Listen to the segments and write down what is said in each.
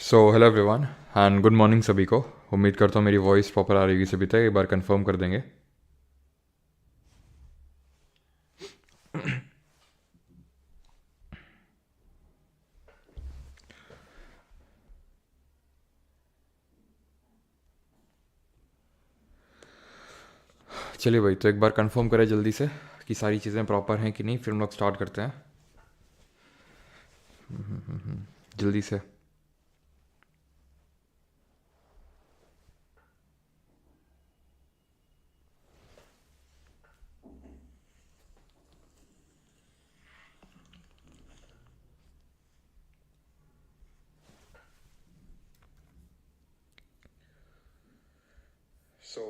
Hello everyone and good morning सभी को। उम्मीद करता हूँ मेरी वॉइस प्रॉपर आ रही होगी सभी तक। एक बार कंफर्म कर देंगे। चलिए भाई, तो एक बार कंफर्म करें जल्दी से कि सारी चीज़ें प्रॉपर हैं कि नहीं, फिर हम लोग स्टार्ट करते हैं जल्दी से।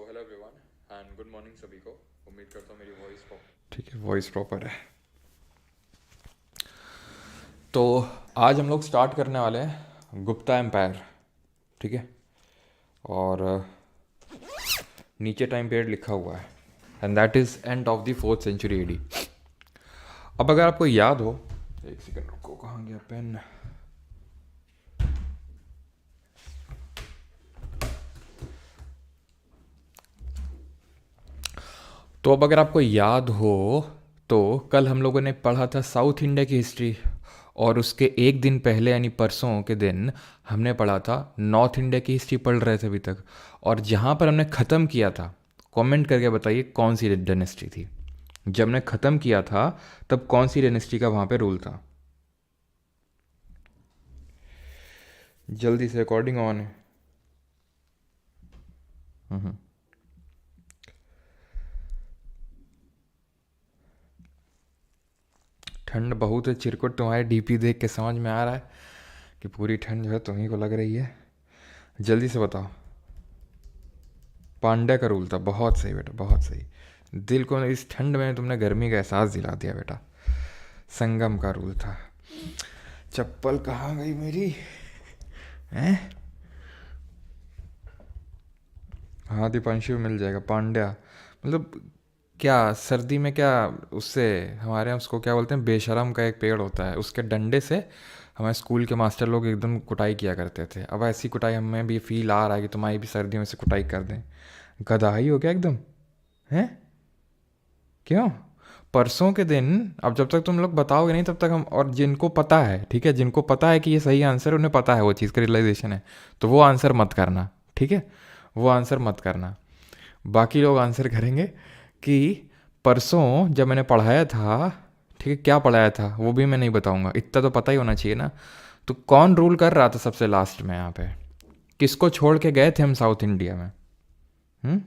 Hello everyone and good morning सभी को। उम्मीद करता हूँ मेरी वॉइस प्रॉपर, ठीक है, वॉइस प्रॉपर है। तो आज हम लोग स्टार्ट करने वाले हैं गुप्ता एम्पायर, ठीक है। और नीचे टाइम पीरियड लिखा हुआ है and that is end of the 4th century AD. अब अगर आपको याद हो, एक सेकंड रुको, कहाँ गया पेन। तो अब अगर आपको याद हो तो कल हम लोगों ने पढ़ा था साउथ इंडिया की हिस्ट्री, और उसके एक दिन पहले यानी परसों के दिन हमने पढ़ा था नॉर्थ इंडिया की हिस्ट्री पढ़ रहे थे अभी तक। और जहाँ पर हमने ख़त्म किया था, कमेंट करके बताइए कौन सी डायनेस्टी थी। जब हमने ख़त्म किया था तब कौन सी डायनेस्टी का वहाँ पे रूल था। जल्दी से, अकॉर्डिंग ऑन है। ठंड बहुत है चिरकुट, तुम्हारे डीपी देख के समझ में आ रहा है कि पूरी ठंड जो है तुम्ही को लग रही है। जल्दी से बताओ। पांड्या का रूल था। बहुत सही बेटा, बहुत सही। दिल को इस ठंड में तुमने गर्मी का एहसास दिला दिया बेटा। संगम का रूल था। चप्पल कहाँ गई मेरी, हैं? हाँ, दीपांशु मिल जाएगा। पांड्या मतलब क्या, सर्दी में क्या, उससे हमारे यहाँ उसको क्या बोलते हैं, बेशरम का एक पेड़ होता है, उसके डंडे से हमारे स्कूल के मास्टर लोग एकदम कुटाई किया करते थे। अब ऐसी कुटाई हमें भी फील आ रहा है कि तुम्हारी भी सर्दियों में से कुटाई कर दें। गधा ही हो गया एकदम, हैं? क्यों? परसों के दिन, अब जब तक तुम लोग बताओगे नहीं तब तक हम, और जिनको पता है, ठीक है, जिनको पता है कि ये सही आंसर, उन्हें पता है वो चीज़ का रियलाइजेशन है, तो वो आंसर मत करना, ठीक है। वो आंसर मत करना। बाकी लोग आंसर करेंगे कि परसों जब मैंने पढ़ाया था, ठीक है, क्या पढ़ाया था वो भी मैं नहीं बताऊंगा, इतना तो पता ही होना चाहिए ना। तो कौन रूल कर रहा था सबसे लास्ट में यहाँ पे? किसको छोड़ के गए थे हम साउथ इंडिया में?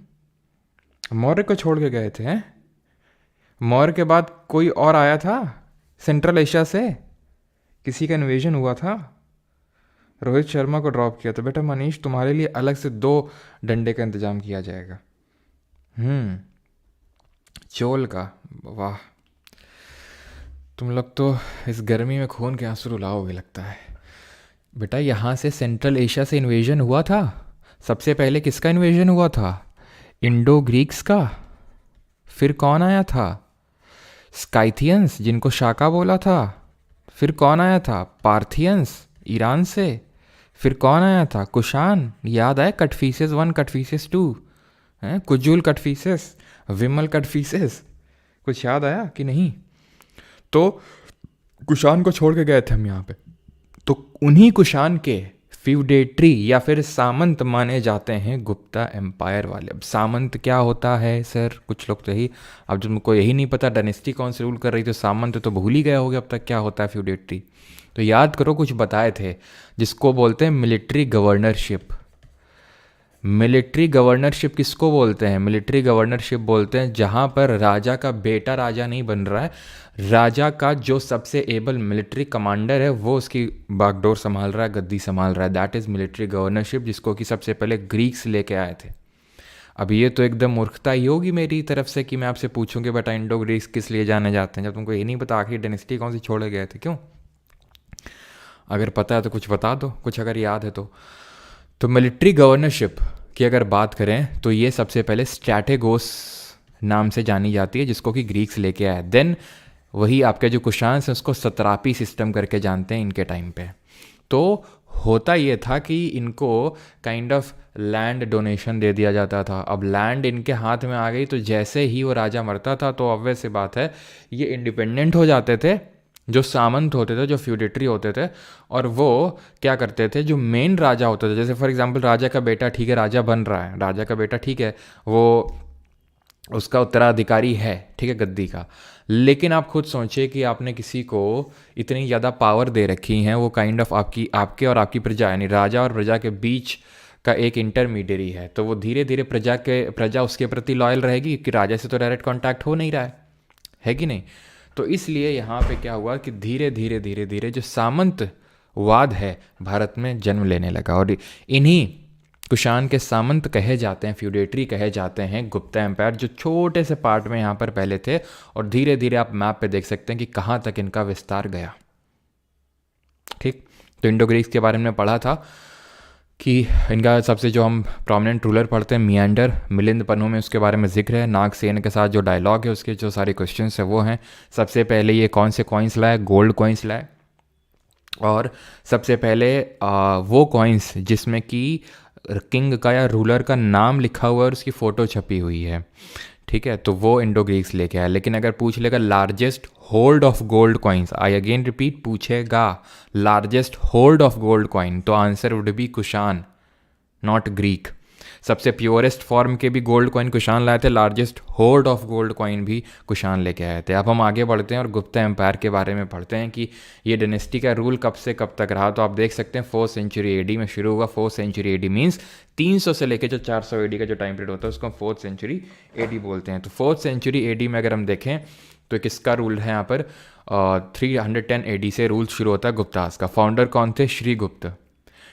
मौर्य को छोड़ के गए थे, हैं? मौर्य के बाद कोई और आया था सेंट्रल एशिया से? किसी का इन्वेजन हुआ था? रोहित शर्मा को ड्रॉप किया। तो बेटा मनीष, तुम्हारे लिए अलग से 2 डंडे का इंतजाम किया जाएगा। चोल का। वाह, तुम लोग तो इस गर्मी में खून के आंसू रुलाओगे लगता है। बेटा यहाँ से सेंट्रल एशिया से इन्वेजन हुआ था। सबसे पहले किसका इन्वेजन हुआ था? इंडो ग्रीक्स का। फिर कौन आया था? स्काइथियंस, जिनको शाका बोला था। फिर कौन आया था? पार्थियंस, ईरान से। फिर कौन आया था? कुषाण। याद आए? कटफीसेस 1, कटफीसेस 2, हैं? कुजुल कटफीसेस, विमल कटफीसेस। कुछ याद आया कि नहीं? तो कुषाण को छोड़ के गए थे हम यहाँ पे। तो उन्हीं कुषाण के फ्यूडेटरी या फिर सामंत माने जाते हैं गुप्ता एम्पायर वाले। अब सामंत क्या होता है सर? कुछ लोग तो यही, अब जब तुमको यही नहीं पता डायनेस्टी कौन सी रूल कर रही, तो सामंत तो भूल ही गए होगे अब तक क्या होता है फ्यूडेटरी। तो याद करो, कुछ बताए थे जिसको बोलते हैं मिलिट्री गवर्नरशिप। मिलिट्री गवर्नरशिप किसको बोलते हैं? मिलिट्री गवर्नरशिप बोलते हैं जहाँ पर राजा का बेटा राजा नहीं बन रहा है, राजा का जो सबसे एबल मिलिट्री कमांडर है वो उसकी बागडोर संभाल रहा है, गद्दी संभाल रहा है। दैट इज़ मिलिट्री गवर्नरशिप, जिसको कि सबसे पहले ग्रीक्स लेके आए थे। अब ये तो एकदम मूर्खता ही होगी मेरी तरफ से कि मैं आपसे पूछूंगी बेटा इंडो ग्रीक्स किस लिए जाने जाते हैं, जब तुमको ये नहीं पता आखिर डायनेस्टी कौन सी छोड़े गए थे, क्यों? अगर पता है तो कुछ बता दो, कुछ अगर याद है तो मिलिट्री गवर्नरशिप की अगर बात करें तो ये सबसे पहले स्ट्रैटेगोस नाम से जानी जाती है, जिसको कि ग्रीक्स लेके आया। देन वही आपके जो कुषाण हैं उसको सत्रापी सिस्टम करके जानते हैं इनके टाइम पे। तो होता ये था कि इनको काइंड ऑफ लैंड डोनेशन दे दिया जाता था। अब लैंड इनके हाथ में आ गई तो जैसे ही वो राजा मरता था तो ऑब्वियस सी बात है ये इंडिपेंडेंट हो जाते थे, जो सामंत होते थे, जो फ्यूडेटरी होते थे, और वो क्या करते थे, जो मेन राजा होते थे, जैसे फॉर एग्जांपल राजा का बेटा, ठीक है, राजा बन रहा है, राजा का बेटा, ठीक है, वो उसका उत्तराधिकारी है, ठीक है, गद्दी का। लेकिन आप खुद सोचिए कि आपने किसी को इतनी ज़्यादा पावर दे रखी हैं, वो काइंड ऑफ आपकी, आपके और आपकी प्रजा, यानी राजा और प्रजा के बीच का एक इंटरमीडियरी है, तो वो धीरे धीरे प्रजा उसके प्रति लॉयल रहेगी कि राजा से तो डायरेक्ट कांटेक्ट हो नहीं रहा है कि नहीं। तो इसलिए यहाँ पे क्या हुआ कि धीरे धीरे धीरे धीरे जो सामंतवाद है भारत में जन्म लेने लगा, और इन्हीं कुषाण के सामंत कहे जाते हैं, फ्यूडेटरी कहे जाते हैं, गुप्ता एम्पायर, जो छोटे से पार्ट में यहाँ पर पहले थे, और धीरे धीरे आप मैप पे देख सकते हैं कि कहाँ तक इनका विस्तार गया। ठीक, तो इंडो ग्रीक्स के बारे में पढ़ा था कि इनका सबसे जो हम प्रोमिनेंट रूलर पढ़ते हैं मियांडर, मिलिंद पन्नों में उसके बारे में जिक्र है, नागसेन के साथ जो डायलॉग है उसके जो सारे क्वेश्चन है वो हैं। सबसे पहले ये कौन से कॉइन्स लाए, गोल्ड कॉइन्स लाए, और सबसे पहले वो कॉइन्स जिसमें कि किंग का या रूलर का नाम लिखा हुआ है और उसकी फ़ोटो छपी हुई है, ठीक है, तो वो इंडो ग्रीक्स लेके आया। लेकिन अगर पूछ लेगा largest hold of gold coins, I again repeat, पूछेगा largest hold of gold coin, तो answer would be Kushan, not Greek. सबसे प्योरेस्ट फॉर्म के भी गोल्ड कॉइन कुषाण लाए थे, largest hold of gold coin भी कुषाण लेके आए थे। अब हम आगे बढ़ते हैं और गुप्ता एम्पायर के बारे में पढ़ते हैं कि ये डायनेस्टी का रूल कब से कब तक रहा। तो आप देख सकते हैं 4th सेंचुरी एडी में शुरू हुआ। 4th सेंचुरी एडी मीन्स 300 से लेकर जो 400 एडी का जो टाइम पीरियड होता है उसको हम 4th सेंचुरी एडी बोलते हैं। तो 4th सेंचुरी एडी में अगर हम देखें तो किसका रूल है यहाँ पर, 310 एडी से रूल शुरू होता है गुप्तास का। फाउंडर कौन थे, श्रीगुप्त।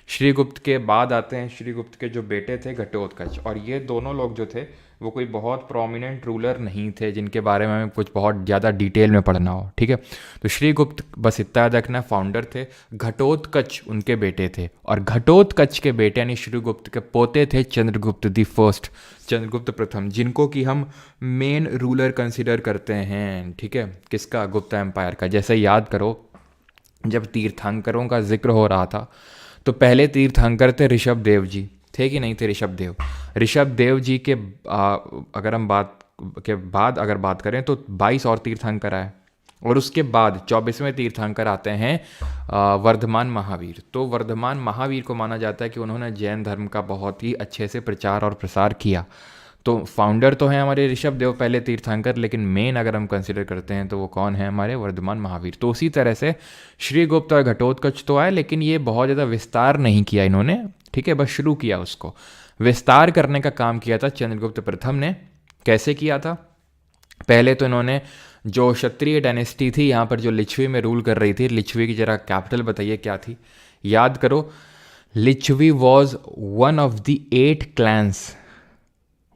श्रीगुप्त के बाद आते हैं श्रीगुप्त के जो बेटे थे घटोत्कच, और ये दोनों लोग जो थे वो कोई बहुत प्रोमिनेंट रूलर नहीं थे जिनके बारे में हमें कुछ बहुत ज़्यादा डिटेल में पढ़ना हो, ठीक है। तो श्रीगुप्त बस इतना याद रखना फाउंडर थे, घटोत्कच उनके बेटे थे, और घटोत्कच के बेटे यानी श्रीगुप्त के पोते थे चंद्रगुप्त दी फर्स्ट, चंद्रगुप्त प्रथम, जिनको कि हम मेन रूलर कंसिडर करते हैं, ठीक है, किसका, गुप्ता एम्पायर का। जैसे याद करो जब तीर्थंकरों का जिक्र हो रहा था तो पहले तीर्थंकर थे ऋषभ देव जी, थे कि नहीं थे ऋषभ देव। ऋषभ देव जी के अगर हम बात करें तो 22 और तीर्थंकर आए, और उसके बाद 24वें तीर्थंकर आते हैं वर्धमान महावीर। तो वर्धमान महावीर को माना जाता है कि उन्होंने जैन धर्म का बहुत ही अच्छे से प्रचार और प्रसार किया। तो फाउंडर तो हैं हमारे ऋषभ देव पहले तीर्थंकर, लेकिन मेन अगर हम कंसिडर करते हैं तो वो कौन है, हमारे वर्धमान महावीर। तो उसी तरह से श्रीगुप्त और घटोत्कच तो आए, लेकिन ये बहुत ज़्यादा विस्तार नहीं किया इन्होंने, ठीक है, बस शुरू किया। उसको विस्तार करने का काम किया था चंद्रगुप्त प्रथम ने। कैसे किया था, पहले तो इन्होंने जो क्षत्रिय डायनेस्टी थी यहाँ पर जो लिच्छवी में रूल कर रही थी, लिच्छवी की जरा कैपिटल बताइए क्या थी, याद करो। Lichchhavi was one of the 8 clans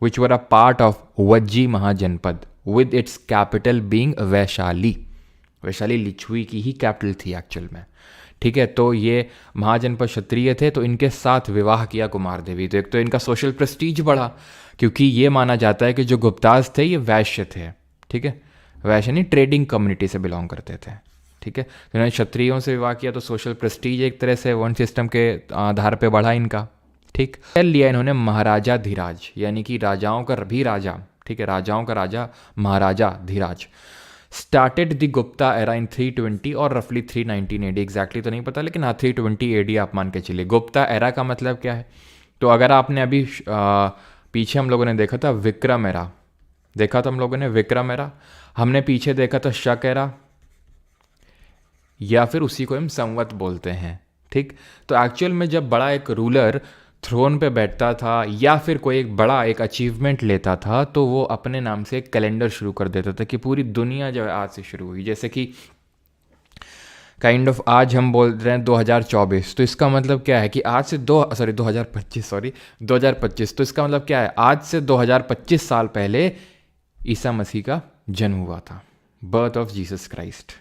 which were a part of Vajji Mahajanapada with its capital being Vaishali. Vaishali Lichchhavi की ही कैपिटल थी एक्चुअल में, ठीक है। तो ये महाजनपद क्षत्रिय थे, तो इनके साथ विवाह किया कुमार देवी। तो एक तो इनका सोशल प्रेस्टीज बढ़ा, क्योंकि ये माना जाता है कि जो गुप्ताज थे ये वैश्य थे, ठीक है, वैश्य नहीं, ट्रेडिंग कम्युनिटी से बिलोंग करते थे, ठीक है। तो इन्होंने क्षत्रियों से विवाह किया, तो सोशल प्रेस्टीज एक तरह से वर्ण सिस्टम के आधार पर बढ़ा इनका, ठीक। लिया इन्होंने महाराजा धीराज, यानी कि राजाओं का भी राजा, ठीक है, राजाओं का राजा महाराजा Dhiraj. Started the Gupta era in 320 और रफली 319 एडी, एग्जैक्टली तो नहीं पता, लेकिन हाँ 320 एडी आप मान के चलिए। गुप्ता एरा का मतलब क्या है, तो अगर आपने अभी पीछे हम लोगों ने देखा था विक्रम एरा, देखा था हम लोगों ने विक्रम एरा, हमने पीछे देखा था शक एरा, या फिर उसी को हम संवत बोलते हैं, ठीक। तो एक्चुअल में जब बड़ा एक रूलर थ्रोन पे बैठता था या फिर कोई एक बड़ा एक अचीवमेंट लेता था, तो वो अपने नाम से एक कैलेंडर शुरू कर देता था कि पूरी दुनिया जो है आज से शुरू हुई। जैसे कि काइंड ऑफ आज हम बोल रहे हैं 2024, तो इसका मतलब क्या है कि आज से 2025, तो इसका मतलब क्या है, आज से 2025 साल पहले ईसा मसीह का जन्म हुआ था, बर्थ ऑफ जीसस क्राइस्ट,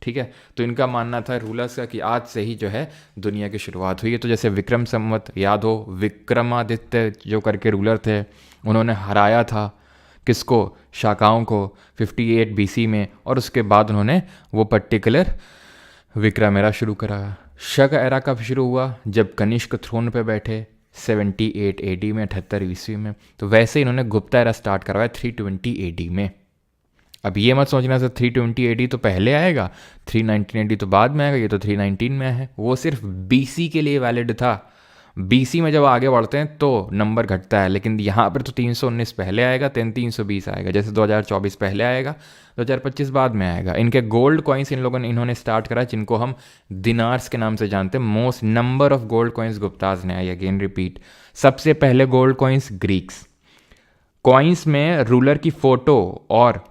ठीक है। तो इनका मानना था रूलर्स का कि आज से ही जो है दुनिया की शुरुआत हुई है। तो जैसे विक्रम संवत याद हो, विक्रमादित्य जो करके रूलर थे, उन्होंने हराया था किसको, शाकाओं को 58 BC में, और उसके बाद उन्होंने वो पर्टिकुलर विक्रम एरा शुरू करा। शक एरा कब शुरू हुआ? जब कनिष्क थ्रोन पे बैठे 78 AD में, 78 ईस्वी में। तो वैसे इन्होंने गुप्ता एरा स्टार्ट करवाया 320 AD में। अब ये मत सोचना सर 320 AD तो पहले आएगा, 319 AD तो बाद में आएगा, ये तो 319 में है। वो सिर्फ BC के लिए वैलिड था। BC में जब आगे बढ़ते हैं तो नंबर घटता है, लेकिन यहाँ पर तो 319 पहले आएगा, 320 आएगा। जैसे 2024 पहले आएगा, 2025 बाद में आएगा। इनके गोल्ड कॉइन्स इन्होंने स्टार्ट करा, जिनको हम दिनार्स के नाम से जानते हैं। Most number of gold coins Gupta's ने, आई अगेन रिपीट, सबसे पहले गोल्ड कॉइन्स ग्रीक्स। कॉइन्स में रूलर की फोटो और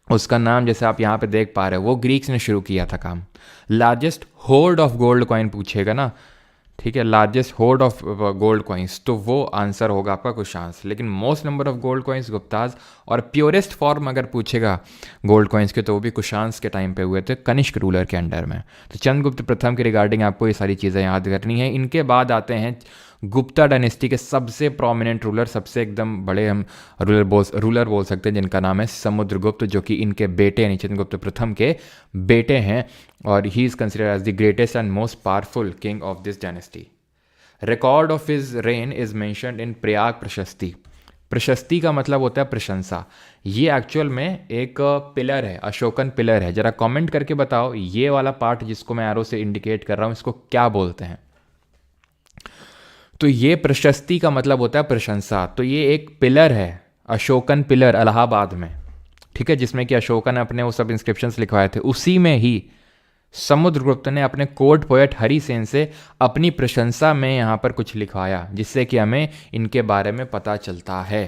उसका नाम जैसे आप यहाँ पे देख पा रहे हो, वो ग्रीक्स ने शुरू किया था काम। Largest hold of gold coin पूछेगा ना, ठीक है, largest hold of gold coins, तो वो आंसर होगा आपका कुशांस। लेकिन most number of gold coins Gupta's, और प्योरेस्ट फॉर्म अगर पूछेगा गोल्ड कॉइन्स के तो वो भी कुशांस के टाइम पे हुए थे, कनिष्क रूलर के अंडर में। तो चंद्रगुप्त प्रथम के रिगार्डिंग आपको ये सारी चीज़ें याद करनी है। इनके बाद आते हैं गुप्ता डायनेस्टी के सबसे प्रोमिनेंट रूलर, सबसे एकदम बड़े हम रूलर बोल सकते हैं, जिनका नाम है समुद्रगुप्त, जो कि इनके बेटे यानी चंद्रगुप्त प्रथम के बेटे हैं, और he is considered as the greatest and most powerful king of this dynasty. Record of his reign is mentioned in Prayag Prashasti. Prashasti का मतलब होता है प्रशंसा। ये एक्चुअल में एक पिलर है, अशोकन पिलर है। जरा कमेंट करके बताओ ये वाला पार्ट जिसको मैं एरो से इंडिकेट कर रहा हूँ, इसको क्या बोलते हैं? तो ये प्रशस्ति का मतलब होता है प्रशंसा। तो ये एक पिलर है, अशोकन पिलर इलाहाबाद में, ठीक है, जिसमें कि अशोका ने अपने वो सब इंस्क्रिप्शंस लिखवाए थे। उसी में ही समुद्रगुप्त ने अपने कोर्ट पोएट हरिसेन से अपनी प्रशंसा में यहाँ पर कुछ लिखवाया, जिससे कि हमें इनके बारे में पता चलता है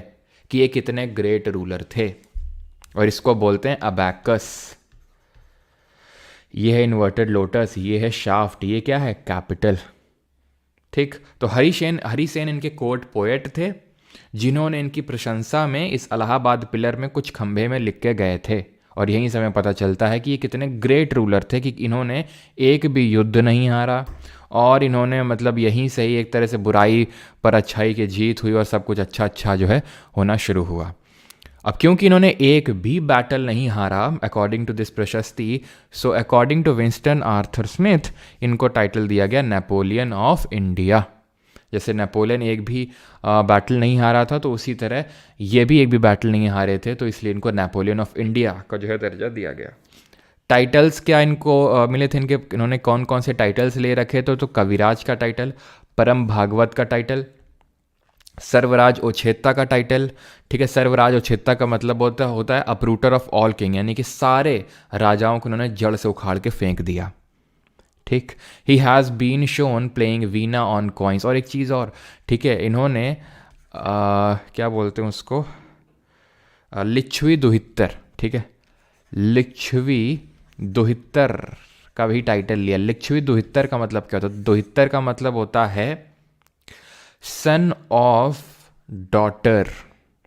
कि ये कितने ग्रेट रूलर थे। और इसको बोलते हैं अबैकस। ये है इन्वर्टेड लोटस, ये है शाफ्ट, ये क्या है? कैपिटल। ठीक, तो हरिसेन इनके कोर्ट पोएट थे, जिन्होंने इनकी प्रशंसा में इस इलाहाबाद पिलर में कुछ खंभे में लिख के गए थे। और यहीं से हमें पता चलता है कि ये कितने ग्रेट रूलर थे, कि इन्होंने एक भी युद्ध नहीं हारा, और इन्होंने मतलब यहीं से ही एक तरह से बुराई पर अच्छाई की जीत हुई, और सब कुछ अच्छा अच्छा जो है होना शुरू हुआ। अब क्योंकि इन्होंने एक भी बैटल नहीं हारा according to this Prashasti, so according to Winston Arthur Smith इनको टाइटल दिया गया नेपोलियन ऑफ इंडिया। जैसे नेपोलियन एक भी बैटल नहीं हारा था, तो उसी तरह ये भी एक भी बैटल नहीं हारे थे, तो इसलिए इनको नेपोलियन ऑफ इंडिया का जो है दर्जा दिया गया। टाइटल्स क्या इनको मिले थे? इन्होंने कौन कौन से टाइटल्स ले रखे थे? तो कविराज का टाइटल, परम भागवत का टाइटल, सर्वराज ओछेत्ता का टाइटल। ठीक है, सर्वराज ओछेत्ता का मतलब होता है अपरूटर ऑफ ऑल किंग, यानी कि सारे राजाओं को उन्होंने जड़ से उखाड़ के फेंक दिया। ठीक, he has been shown playing veena on coins. और एक चीज़ और, ठीक है, इन्होंने क्या बोलते हैं उसको, लिच्छवी दुहितर, ठीक है, लिच्छवी दुहितर का भी टाइटल लिया। लिच्छवी दुहितर का मतलब क्या होता है? दुहितर का मतलब होता है सन ऑफ डॉटर,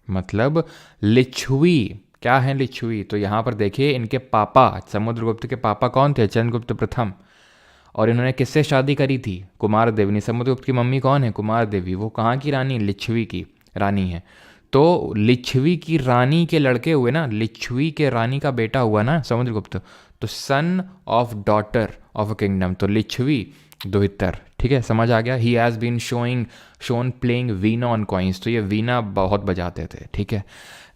मतलब लिच्छवी। क्या है लिच्छवी? तो यहाँ पर देखिए, इनके पापा समुद्रगुप्त के पापा कौन थे? चंद्रगुप्त प्रथम। और इन्होंने किससे शादी करी थी? कुमार देवी। समुद्रगुप्त की मम्मी कौन है? कुमार देवी। वो कहाँ की रानी? लिच्छवी की रानी है। तो लिच्छवी की रानी के लड़के हुए ना, लिच्छवी के रानी का बेटा हुआ ना समुद्रगुप्त, तो son of daughter of a kingdom, तो लिच्छवी दुहितर। ठीक है, समझ आ गया। He has been shown playing veena on coins, तो ये वीना बहुत बजाते थे। ठीक है,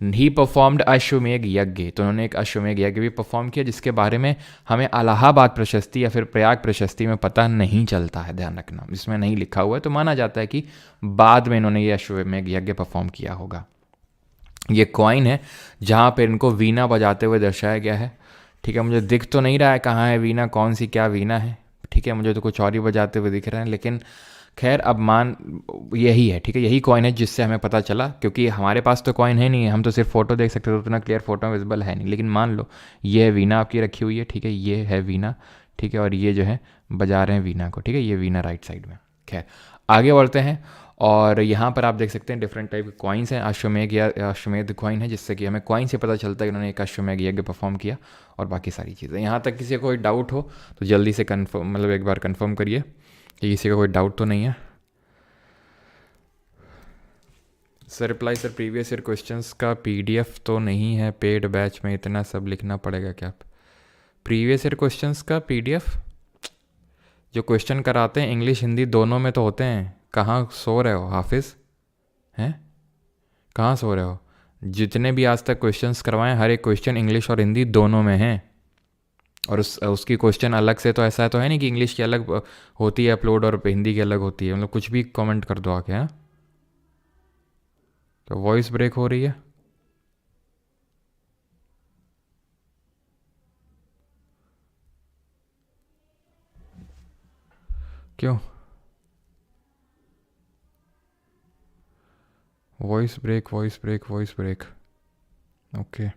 ही परफॉर्म्ड अश्वमेघ यज्ञ, तो उन्होंने एक अश्वमेघ यज्ञ भी परफॉर्म किया, जिसके बारे में हमें इलाहाबाद प्रशस्ति या फिर प्रयाग प्रशस्ति में पता नहीं चलता है, ध्यान रखना, इसमें नहीं लिखा हुआ है। तो माना जाता है कि बाद में इन्होंने ये अश्वमेघ यज्ञ परफॉर्म किया होगा। ये कॉइन है जहाँ पर इनको वीना बजाते हुए दर्शाया गया है। ठीक है, मुझे दिख तो नहीं रहा है कहाँ है वीना, कौन सी क्या वीना है। ठीक है, मुझे तो कुछ और ही बजाते हुए दिख रहे हैं, लेकिन खैर अब मान यही है। ठीक है, यही कॉइन है जिससे हमें पता चला, क्योंकि हमारे पास तो कॉइन है नहीं, हम तो सिर्फ फोटो देख सकते, तो उतना क्लियर फोटो विजिबल है नहीं। लेकिन मान लो ये है वीना आपकी रखी हुई है, ठीक है, ये है वीना, ठीक है, और ये जो है बजा रहे हैं वीना को, ठीक है, ये वीना राइट साइड में। खैर आगे बढ़ते हैं, और यहाँ पर आप देख सकते हैं डिफरेंट टाइप के कॉइन्स हैं। अश्वमेघ या अश्वमेध कॉइन है, जिससे कि हमें कॉइन से पता चलता है कि उन्होंने एक अश्वमेघ यज्ञ परफॉर्म किया, और बाकी सारी चीज़ें। यहाँ तक किसी को कोई डाउट हो तो जल्दी से कन्फर्म, मतलब एक बार कन्फर्म करिए कि किसी का कोई डाउट तो नहीं है। Sir reply, sir previous year questions का पीडीएफ तो नहीं है पेड बैच में, इतना सब लिखना पड़ेगा क्या? प्रीवियस ईयर क्वेश्चंस का पीडीएफ जो क्वेश्चन कराते हैं इंग्लिश हिंदी दोनों में तो होते हैं। कहाँ सो रहे हो हाफिज़? हैं? कहाँ सो रहे हो? जितने भी आज तक क्वेश्चंस करवाए हर एक क्वेश्चन इंग्लिश और हिंदी दोनों में है। और उसकी क्वेश्चन अलग से तो ऐसा तो है नहीं कि इंग्लिश की अलग होती है अपलोड और हिंदी की अलग होती है। मतलब कुछ भी कमेंट कर दो आके। हाँ, तो वॉइस ब्रेक हो रही है। क्यों? Voice break, voice break, voice break. Okay.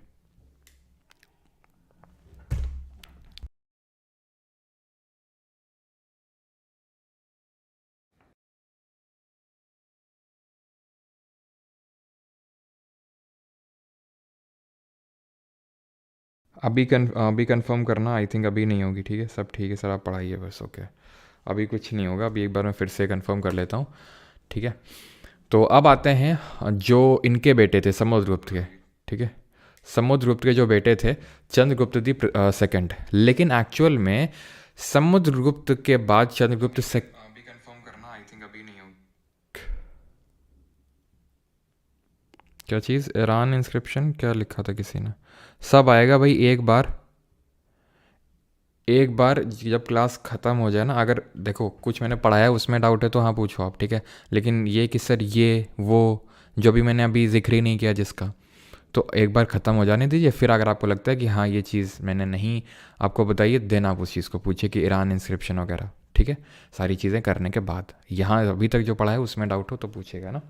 अभी कंफर्म करना। आई थिंक अभी नहीं होगी। ठीक है, सब ठीक है सर, आप पढ़ाइए बस। ओके, अभी कुछ नहीं होगा। अभी एक बार मैं फिर से कंफर्म कर लेता हूँ। ठीक है, तो अब आते हैं जो इनके बेटे थे समुद्रगुप्त के। ठीक है, समुद्रगुप्त के जो बेटे थे चंद्रगुप्त दी सेकंड। लेकिन एक्चुअल में समुद्रगुप्त के बाद चंद्रगुप्त से अभी कंफर्म करना। आई थिंक अभी नहीं होगी। क्या चीज़? ईरान इंस्क्रिप्शन क्या लिखा था किसी ने? सब आएगा भाई एक बार जब क्लास ख़त्म हो जाए ना। अगर देखो कुछ मैंने पढ़ाया है उसमें डाउट है तो हाँ पूछो आप। ठीक है, लेकिन ये कि सर ये वो जो भी मैंने अभी जिक्र ही नहीं किया जिसका, तो एक बार ख़त्म हो जाने दीजिए। फिर अगर आपको लगता है कि हाँ ये चीज़ मैंने नहीं आपको बताइए, देन आप उस चीज़ को पूछिए कि ईरान इंस्क्रिप्शन वगैरह। ठीक है, सारी चीज़ें करने के बाद यहाँ अभी तक जो पढ़ा है उसमें डाउट हो तो पूछिएगा ना।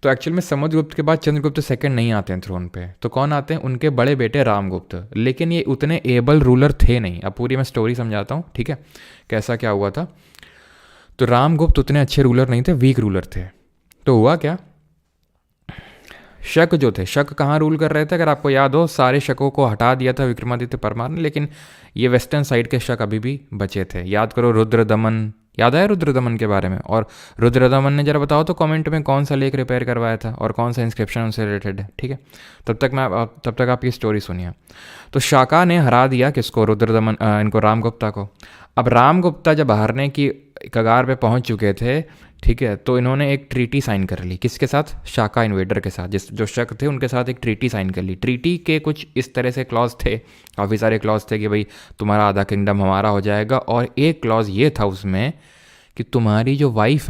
तो एक्चुअल में समुद्रगुप्त के बाद चंद्रगुप्त सेकंड नहीं आते हैं थ्रोन पे। तो कौन आते हैं? उनके बड़े बेटे रामगुप्त। लेकिन ये उतने एबल रूलर थे नहीं। अब पूरी मैं स्टोरी समझाता हूँ। ठीक है, कैसा क्या हुआ था। तो रामगुप्त उतने अच्छे रूलर नहीं थे, वीक रूलर थे। तो हुआ क्या, शक जो थे, शक कहाँ रूल कर रहे थे? अगर आपको याद हो सारे शकों को हटा दिया था विक्रमादित्य परमार ने, लेकिन ये वेस्टर्न साइड के शक अभी भी बचे थे। याद करो रुद्रदमन, याद आया रुद्रदमन के बारे में? और रुद्रदमन ने जरा बताओ तो कमेंट में कौन सा लेख रिपेयर करवाया था और कौन सा इंस्क्रिप्शन उनसे रिलेटेड है। ठीक है, तब तक आप ये स्टोरी सुनिए। तो शाका ने हरा दिया किसको? रुद्रदमन, इनको रामगुप्ता को। अब रामगुप्ता जब हारने की कगार पे पहुंच चुके थे, ठीक है, तो इन्होंने एक ट्रीटी साइन कर ली। किसके साथ? शाका इन्वेडर के साथ। जिस जो शक थे उनके साथ एक ट्रीटी साइन कर ली। ट्रीटी के कुछ इस तरह से क्लॉज थे, काफ़ी सारे क्लॉज थे कि भाई तुम्हारा आधा किंगडम हमारा हो जाएगा। और एक क्लॉज ये था उसमें कि तुम्हारी जो वाइफ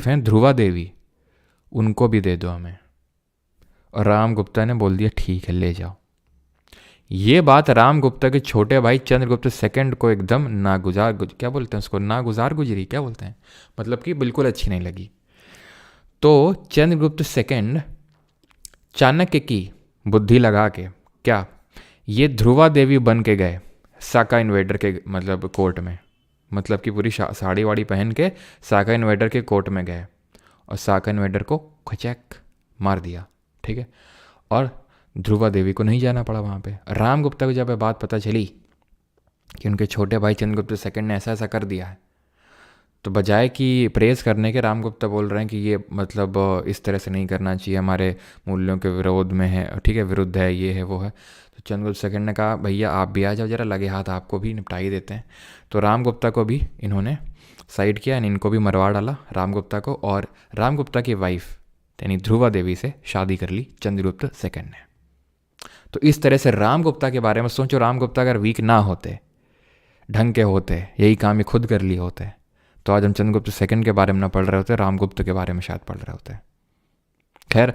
हैं ध्रुवा देवी, उनको भी दे दो हमें। और रामगुप्ता ने बोल दिया ठीक है ले जाओ। ये बात रामगुप्ता के छोटे भाई चंद्रगुप्त सेकंड को एकदम क्या बोलते हैं उसको, नागुजार गुजरी, क्या बोलते हैं, मतलब कि बिल्कुल अच्छी नहीं लगी। तो चंद्रगुप्त सेकंड चाणक्य की बुद्धि लगा के क्या, ये ध्रुवा देवी बन के गए साका इन्वेडर के मतलब कोर्ट में। मतलब कि पूरी साड़ी वाड़ी पहन के साका इन्वेडर के कोर्ट में गए और साका इन्वेडर को खचैक मार दिया। ठीक है, और ध्रुवा देवी को नहीं जाना पड़ा वहाँ पे। रामगुप्ता को जब ये बात पता चली कि उनके छोटे भाई चंद्रगुप्त सेकंड ने ऐसा ऐसा कर दिया है, तो बजाय कि प्रेज़ करने के रामगुप्ता बोल रहे हैं कि ये मतलब इस तरह से नहीं करना चाहिए, हमारे मूल्यों के विरोध में है, ठीक है, विरुद्ध है, ये है वो है। तो चंद्रगुप्त सेकंड ने कहा भैया आप भी आ जाओ, जरा लगे हाथ आपको भी निपटा ही देते हैं। तो रामगुप्ता को भी इन्होंने साइड किया, इनको भी मरवा डाला रामगुप्ता को। और रामगुप्ता की वाइफ यानी ध्रुवा देवी से शादी कर ली चंद्रगुप्त सेकंड ने। तो इस तरह से रामगुप्ता के बारे में सोचो। रामगुप्ता अगर वीक ना होते, ढंग के होते, यही काम ये खुद कर लिए होते, तो आज हम चंद्रगुप्त सेकंड के बारे में ना पढ़ रहे होते, रामगुप्त के बारे में शायद पढ़ रहे होते। खैर,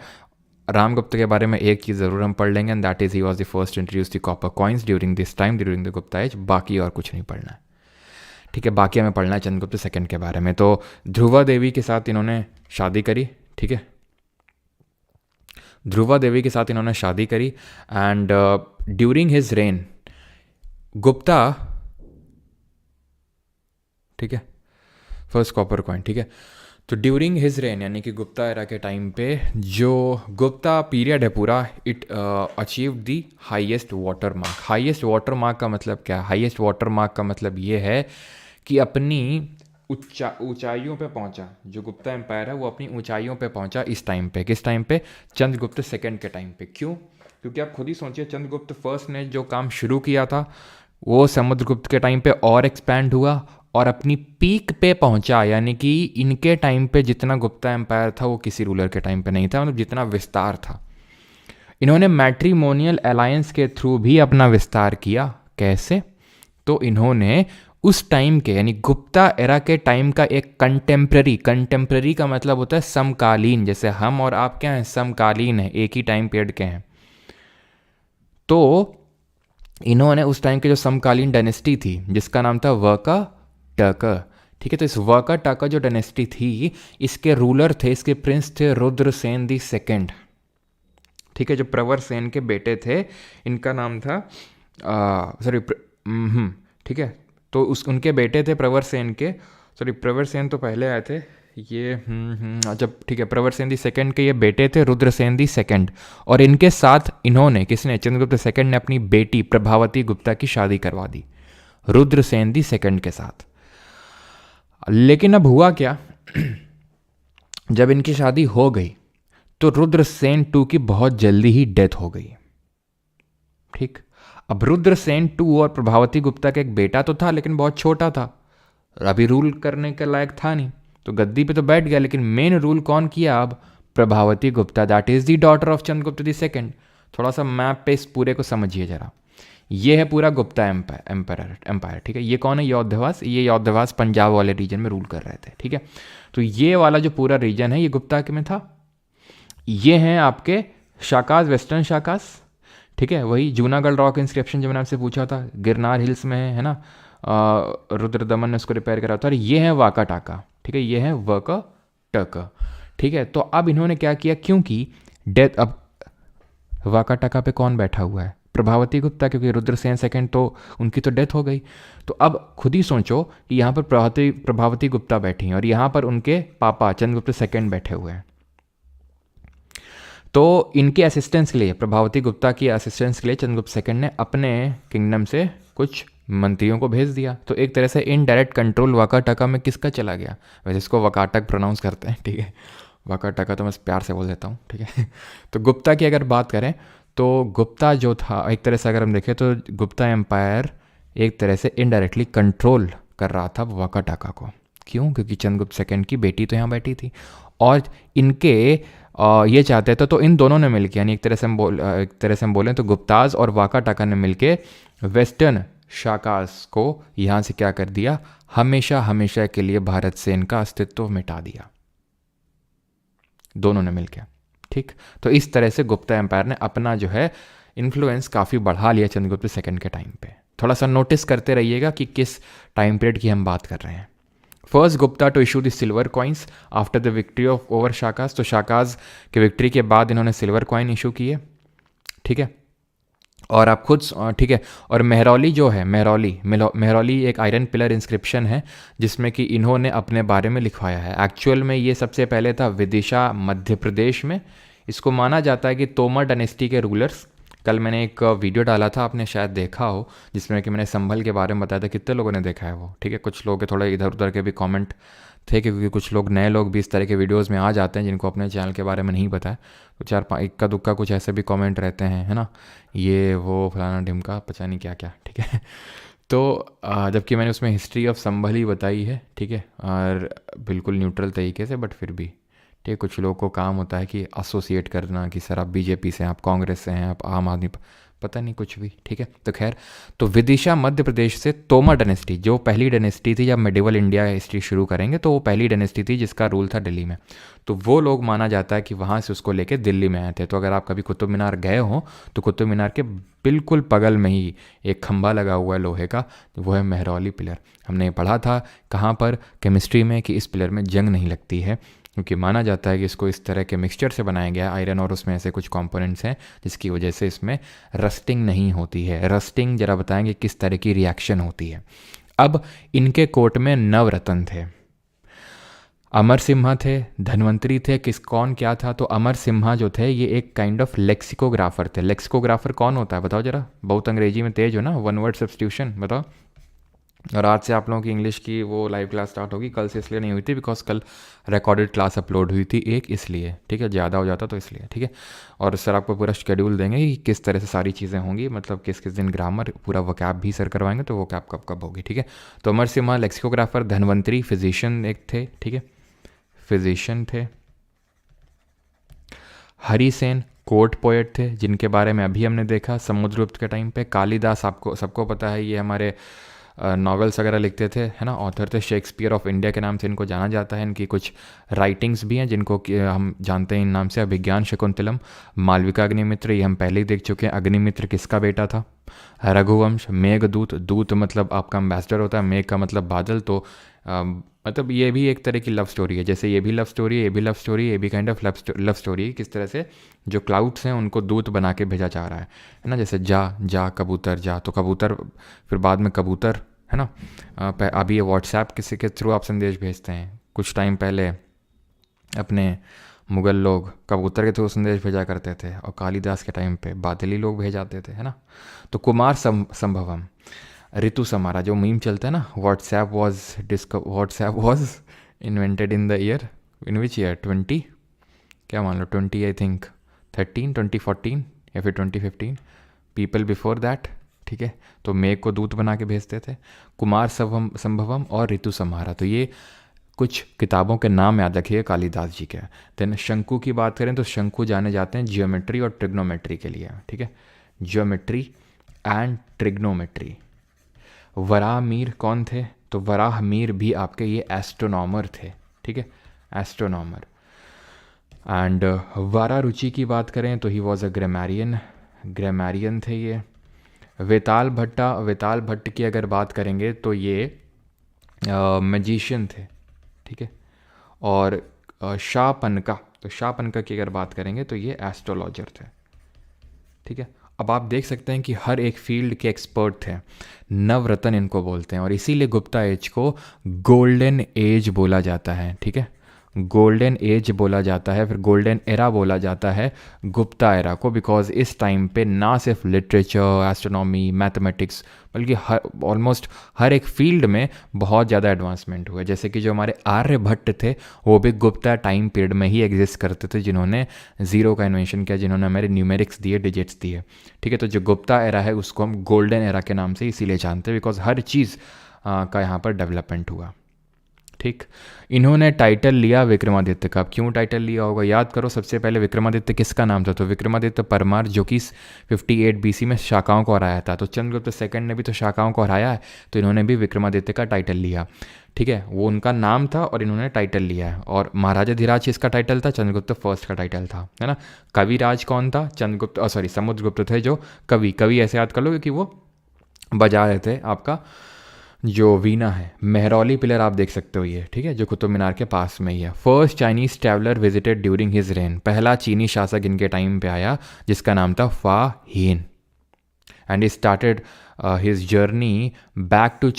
रामगुप्त के बारे में एक चीज़ ज़रूर हम पढ़ लेंगे, and that is he was the first introduce the copper coins during this time, during the Gupta age. बाकी और कुछ नहीं पढ़ना है। ठीक है, बाकी हमें पढ़ना है चंद्रगुप्त सेकंड के बारे में। तो ध्रुवा देवी के साथ इन्होंने शादी करी। ठीक है, ध्रुवा देवी के साथ इन्होंने शादी करी and during his rain Gupta, ठीक है, फर्स्ट कॉपर कॉइन। ठीक है, तो ड्यूरिंग हिज रेन यानी कि गुप्ता एरा के टाइम पे जो गुप्ता पीरियड है पूरा, it achieve the highest water mark. Highest water mark का मतलब क्या? हाईएस्ट वाटर मार्क का मतलब ये है कि अपनी ऊंचाइयों पे पहुंचा। जो गुप्ता एम्पायर है वो अपनी ऊंचाइयों पे पहुंचा इस टाइम पे। किस टाइम पे? चंद्रगुप्त सेकंड के टाइम पे। क्यों? क्योंकि आप खुद ही सोचिए, चंद्रगुप्त फर्स्ट ने जो काम शुरू किया था, वो समुद्रगुप्त के टाइम पे और एक्सपैंड हुआ और अपनी पीक पे पहुंचा, यानी कि इनके टाइम पे जितना गुप्ता एम्पायर था वो किसी रूलर के टाइम पे नहीं था, मतलब जितना विस्तार था। इन्होंने मैट्रिमोनियल अलायंस के थ्रू भी अपना विस्तार किया। कैसे? तो इन्होंने उस टाइम के यानी गुप्ता एरा के टाइम का एक कंटेम्प्रेरी का मतलब होता है समकालीन, जैसे हम और आप क्या हैं, समकालीन है, एक ही टाइम पीरियड के हैं। तो इन्होंने उस टाइम के जो समकालीन डायनेस्टी थी जिसका नाम था वर्का टर्क, ठीक है, तो इस वर्का टर्क जो डायनेस्टी थी इसके रूलर थे, इसके प्रिंस थे रुद्रसेन दी सेकेंड, ठीक है, जो प्रवर सेन के बेटे थे। इनका नाम था सॉरी ठीक है, तो उनके बेटे थे प्रवर सेन के, सॉरी प्रवर सेन तो पहले आए थे ये, जब ठीक है, प्रवर सेन दी सेकंड के ये बेटे थे रुद्रसेन दी सेकंड, और इनके साथ इन्होंने किसने, चंद्रगुप्त सेकंड ने अपनी बेटी प्रभावती गुप्ता की शादी करवा दी रुद्रसेन दी सेकंड के साथ। लेकिन अब हुआ क्या जब इनकी शादी हो गई तो रुद्रसेन टू की बहुत जल्दी ही डेथ हो गई। ठीक, अब रुद्रसेन टू और प्रभावती गुप्ता का एक बेटा तो था लेकिन बहुत छोटा था, अभी रूल करने के लायक था नहीं, तो गद्दी पे तो बैठ गया, लेकिन मेन रूल कौन किया अब, Prabhavati Gupta, that is the daughter of Chandragupta the second. थोड़ा सा मैप पे इस पूरे को समझिए जरा, ये है पूरा गुप्ता एम्पायर, ठीक है। ये कौन है, यौद्धवास, ये यौद्धवास पंजाब वाले रीजन में रूल कर रहे थे, ठीक है। तो ये वाला जो पूरा रीजन है ये गुप्ता के में था। ये हैं आपके शाकास, वेस्टर्न शाकास, ठीक है, वही जूनागढ़ रॉक इंस्क्रिप्शन जो मैंने आपसे पूछा था, गिरनार हिल्स में है ना, रुद्रदमन ने उसको रिपेयर करा था। और ये है वाका टाका, ठीक है, ये है वर्का टक, ठीक है। तो अब इन्होंने क्या किया, क्योंकि डेथ, अब वाका टाका पे कौन बैठा हुआ है, प्रभावती गुप्ता, क्योंकि रुद्रसेन सेकंड तो उनकी तो डेथ हो गई। तो अब खुद ही सोचो कि यहाँ पर प्रभावती गुप्ता बैठी हैं और यहाँ पर उनके पापा चंद्रगुप्त सेकंड बैठे हुए हैं। तो इनके असिस्टेंस के लिए, प्रभावती गुप्ता की असिस्टेंस के लिए चंद्रगुप्त सेकंड ने अपने किंगडम से कुछ मंत्रियों को भेज दिया। तो एक तरह से इनडायरेक्ट कंट्रोल वाकाटका में किसका चला गया, वैसे इसको वकाटक प्रोनाउंस करते हैं, ठीक है, वाकाटका तो मैं प्यार से बोल देता हूँ, ठीक है। तो गुप्ता की अगर बात करें तो गुप्ता जो था, एक तरह से अगर हम देखें तो गुप्ता एम्पायर एक तरह से इनडायरेक्टली कंट्रोल कर रहा था वाकाटका को। क्यों? क्योंकि चंद्रगुप्त सेकंड की बेटी तो यहाँ बैठी थी और इनके ये चाहते थे, तो इन दोनों ने मिलकर, यानी एक तरह से हम बोलें तो गुप्ताज और वाकाटका ने मिलके वेस्टर्न शाकास को यहाँ से क्या कर दिया, हमेशा हमेशा के लिए भारत से इनका अस्तित्व मिटा दिया, दोनों ने मिलकर, ठीक। तो इस तरह से गुप्ता एम्पायर ने अपना जो है इन्फ्लुएंस काफ़ी बढ़ा लिया चंद्रगुप्त सेकंड के टाइम पे। थोड़ा सा नोटिस करते रहिएगा कि किस टाइम पीरियड की हम बात कर रहे हैं। First Gupta to issue the silver coins after the victory of over Shakas, तो शाकास के विक्ट्री के बाद इन्होंने सिल्वर कॉइन इशू किए, ठीक है। और आप खुद, ठीक है, और मेहरौली जो है, मेहरौली एक आयरन पिलर इंस्क्रिप्शन है जिसमें कि इन्होंने अपने बारे में लिखवाया है। एक्चुअल में ये सबसे पहले था विदिशा मध्य प्रदेश में। इसको माना जाता है कि तोमर डायनेस्टी के रूलर्स, कल मैंने एक वीडियो डाला था, आपने शायद देखा हो, जिसमें कि मैंने संभल के बारे में बताया था। कितने लोगों ने देखा है वो, ठीक है। कुछ लोग के थोड़े इधर उधर के भी कमेंट थे, क्योंकि कुछ लोग, नए लोग भी इस तरह के वीडियोस में आ जाते हैं जिनको अपने चैनल के बारे में नहीं पता है, तो 4-5 इक्का दुक्का कुछ ऐसे भी कमेंट रहते हैं, है ना, ये वो फलाना ढिमका पता नहीं क्या क्या, ठीक है। तो जबकि मैंने उसमें हिस्ट्री ऑफ संभल ही बताई है, ठीक है, और बिल्कुल न्यूट्रल तरीके से, बट फिर भी ठीक है। कुछ लोगों को काम होता है कि एसोसिएट करना कि सर आप बीजेपी से हैं, आप कांग्रेस से हैं, आप आम आदमी, पता नहीं कुछ भी, ठीक है। तो खैर, तो विदिशा मध्य प्रदेश से तोमर डायनेस्टी, जो पहली डायनेस्टी थी, जब मेडिवल इंडिया हिस्ट्री शुरू करेंगे तो वो पहली डायनेस्टी थी जिसका रूल था दिल्ली में। तो वो लोग माना जाता है कि वहाँ से उसको लेके दिल्ली में आए थे। तो अगर आप कभी कुतुब मीनार गए हो तो कुतुब मीनार के बिल्कुल बगल में ही एक खंभा लगा हुआ है लोहे का, वो है मेहरौली पिलर। हमने पढ़ा था कहाँ पर, केमिस्ट्री में, कि इस पिलर में जंग नहीं लगती है, क्योंकि माना जाता है कि इसको इस तरह के मिक्सचर से बनाया गया है, आयरन और उसमें ऐसे कुछ कंपोनेंट्स हैं जिसकी वजह से इसमें रस्टिंग नहीं होती है। रस्टिंग जरा बताएंगे किस तरह की रिएक्शन होती है। अब इनके कोर्ट में नवरत्न थे, अमर सिम्हा थे, धन्वंतरी थे, कौन क्या था, तो अमर सिम्हा जो थे ये एक काइंड ऑफ लेक्सिकोग्राफर थे। लेक्सिकोग्राफर कौन होता है बताओ जरा, बहुत अंग्रेजी में तेज हो ना, वन वर्ड सब्स्टिट्यूशन बताओ। और आज से आप लोगों की इंग्लिश की वो लाइव क्लास स्टार्ट होगी, कल से इसलिए नहीं हुई थी बिकॉज कल रिकॉर्डेड क्लास अपलोड हुई थी एक, इसलिए ठीक है, ज़्यादा हो जाता तो इसलिए ठीक है। और सर आपको पूरा शेड्यूल देंगे कि किस तरह से सारी चीज़ें होंगी, मतलब किस किस दिन ग्रामर, पूरा वोकैब भी सर करवाएंगे, तो वोकैब कब कब होगी ठीक है। तो अमर सिम्हा लेक्सिकोग्राफर, धन्वंतरी फिजिशियन एक थे ठीक है, फिजिशियन थे। हरि सेन कोर्ट पोएट थे जिनके बारे में अभी हमने देखा समुद्रगुप्त के टाइम पे। कालिदास आपको सबको पता है, ये हमारे नॉवेल्स वगैरह लिखते थे है ना, ऑथर थे, शेक्सपियर ऑफ इंडिया के नाम से इनको जाना जाता है। इनकी कुछ राइटिंग्स भी हैं जिनको हम जानते हैं इन नाम से, अभिज्ञान शाकुंतलम, मालविका अग्निमित्र, ये हम पहले ही देख चुके हैं। अग्निमित्र किसका बेटा था? रघुवंश, मेघदूत, दूत मतलब आपका एम्बेसडर होता है, मेघ का मतलब बादल, तो मतलब ये भी एक तरह की लव स्टोरी है, जैसे ये भी लव स्टोरी है, ये भी लव स्टोरी है, ये भी काइंड ऑफ लव स्टोरी है, किस तरह से जो क्लाउड्स हैं उनको दूत बना के भेजा जा रहा है ना, जैसे जा जा कबूतर जा, तो कबूतर फिर बाद में कबूतर है ना। अभी ये व्हाट्सएप किसी के थ्रू आप संदेश भेजते हैं, कुछ टाइम पहले अपने मुग़ल लोग कबूतर के थ्रू संदेश भेजा करते थे, और कालिदास के टाइम पे बादली लोग भेजाते थे है ना। तो कुमार संभवम, ऋतु समारा, जो मीम चलता है ना, WhatsApp was invented in the year, in which year 20, क्या मान लो 20 आई थिंक 13, 2014 या फिर 2015, पीपल बिफोर दैट ठीक है। तो मेघ को दूत बना के भेजते थे। कुमार संभवम और ऋतु समारा, तो ये कुछ किताबों के नाम याद रखिए कालिदास जी के। देन शंकु की बात करें तो शंकु जाने जाते हैं जियोमेट्री और ट्रिग्नोमेट्री के लिए ठीक है, geometry and trigonometry. Varaha Mir कौन थे? तो वराह मीर भी आपके ये एस्ट्रोनॉमर थे ठीक है, एस्ट्रोनॉमर। एंड वारा रुचि की बात करें तो ही वॉज अ ग्रामेरियन थे ये। वेताल भट्ट की अगर बात करेंगे तो ये मैजिशियन थे ठीक है। और शाहपनका, तो शाहपनका की अगर बात करेंगे तो ये एस्ट्रोलॉजर थे ठीक है। अब आप देख सकते हैं कि हर एक फील्ड के एक्सपर्ट थे, नवरत्न इनको बोलते हैं, और इसीलिए गुप्ता एज को गोल्डन एज बोला जाता है ठीक है, गोल्डन एज बोला जाता है, फिर गोल्डन एरा बोला जाता है गुप्ता एरा को, बिकॉज इस टाइम पे ना सिर्फ लिटरेचर, एस्ट्रोनॉमी, मैथमेटिक्स, बल्कि ऑलमोस्ट हर एक फील्ड में बहुत ज़्यादा एडवांसमेंट हुआ है। जैसे कि जो हमारे आर्यभट्ट थे वो भी गुप्ता टाइम पीरियड में ही एग्जिस्ट करते थे, जिन्होंने ज़ीरो का इन्वेंशन किया, जिन्होंने हमारे न्यूमेरिक्स दिए, डिजिट्स दिए ठीक है। तो जो गुप्ता एरा है उसको हम गोल्डन एरा के नाम से इसीलिए जानते हैं, बिकॉज हर चीज़ का यहाँ पर डेवलपमेंट हुआ ठीक। इन्होंने टाइटल लिया विक्रमादित्य का। अब क्यों टाइटल लिया होगा, याद करो, सबसे पहले विक्रमादित्य किसका नाम था? तो विक्रमादित्य परमार, जो कि 58 BC में शाकाओं को हराया था। तो चंद्रगुप्त सेकंड ने भी तो शाकाओं को हराया है, तो इन्होंने भी विक्रमादित्य का टाइटल लिया ठीक है। वो उनका नाम था और इन्होंने टाइटल लिया है। और महाराजा धीराज इसका टाइटल था, चंद्रगुप्त फर्स्ट का टाइटल था है ना। कविराज कौन था? समुद्रगुप्त थे जो कवि, ऐसे याद कर लो क्योंकि वो बजा रहे थे आपका जो वीणा है। मेहरौली पिलर आप देख सकते हो ये ठीक है, जो कुतुब मीनार के पास में ही है। First Chinese traveller visited during his rain, पहला चीनी शासक इनके टाइम पे आया जिसका नाम था Fa Hien. And he started his journey back to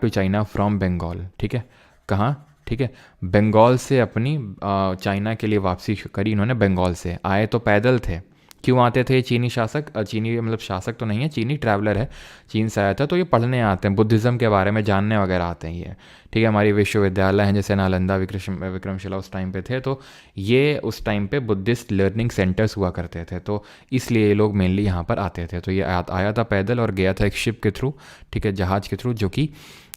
China from Bengal ठीक है। कहाँ? ठीक है, बंगाल से अपनी चाइना के लिए वापसी करी इन्होंने। बंगाल से आए तो पैदल थे। क्यों आते थे चीनी शासक? चीनी मतलब शासक तो नहीं है, चीनी ट्रैवलर है, चीन से आया था, तो ये पढ़ने आते हैं, बुद्धिज़्म के बारे में जानने वगैरह आते हैं ये ठीक है। हमारी विश्वविद्यालय हैं जैसे नालंदा, विक्रमशिला उस टाइम पे थे, तो ये उस टाइम पे बुद्धिस्ट लर्निंग सेंटर्स हुआ करते थे, तो इसलिए ये लोग मेनली यहाँ पर आते थे। तो ये आया था पैदल और गया था एक शिप के थ्रू ठीक है, जहाज़ के थ्रू, जो कि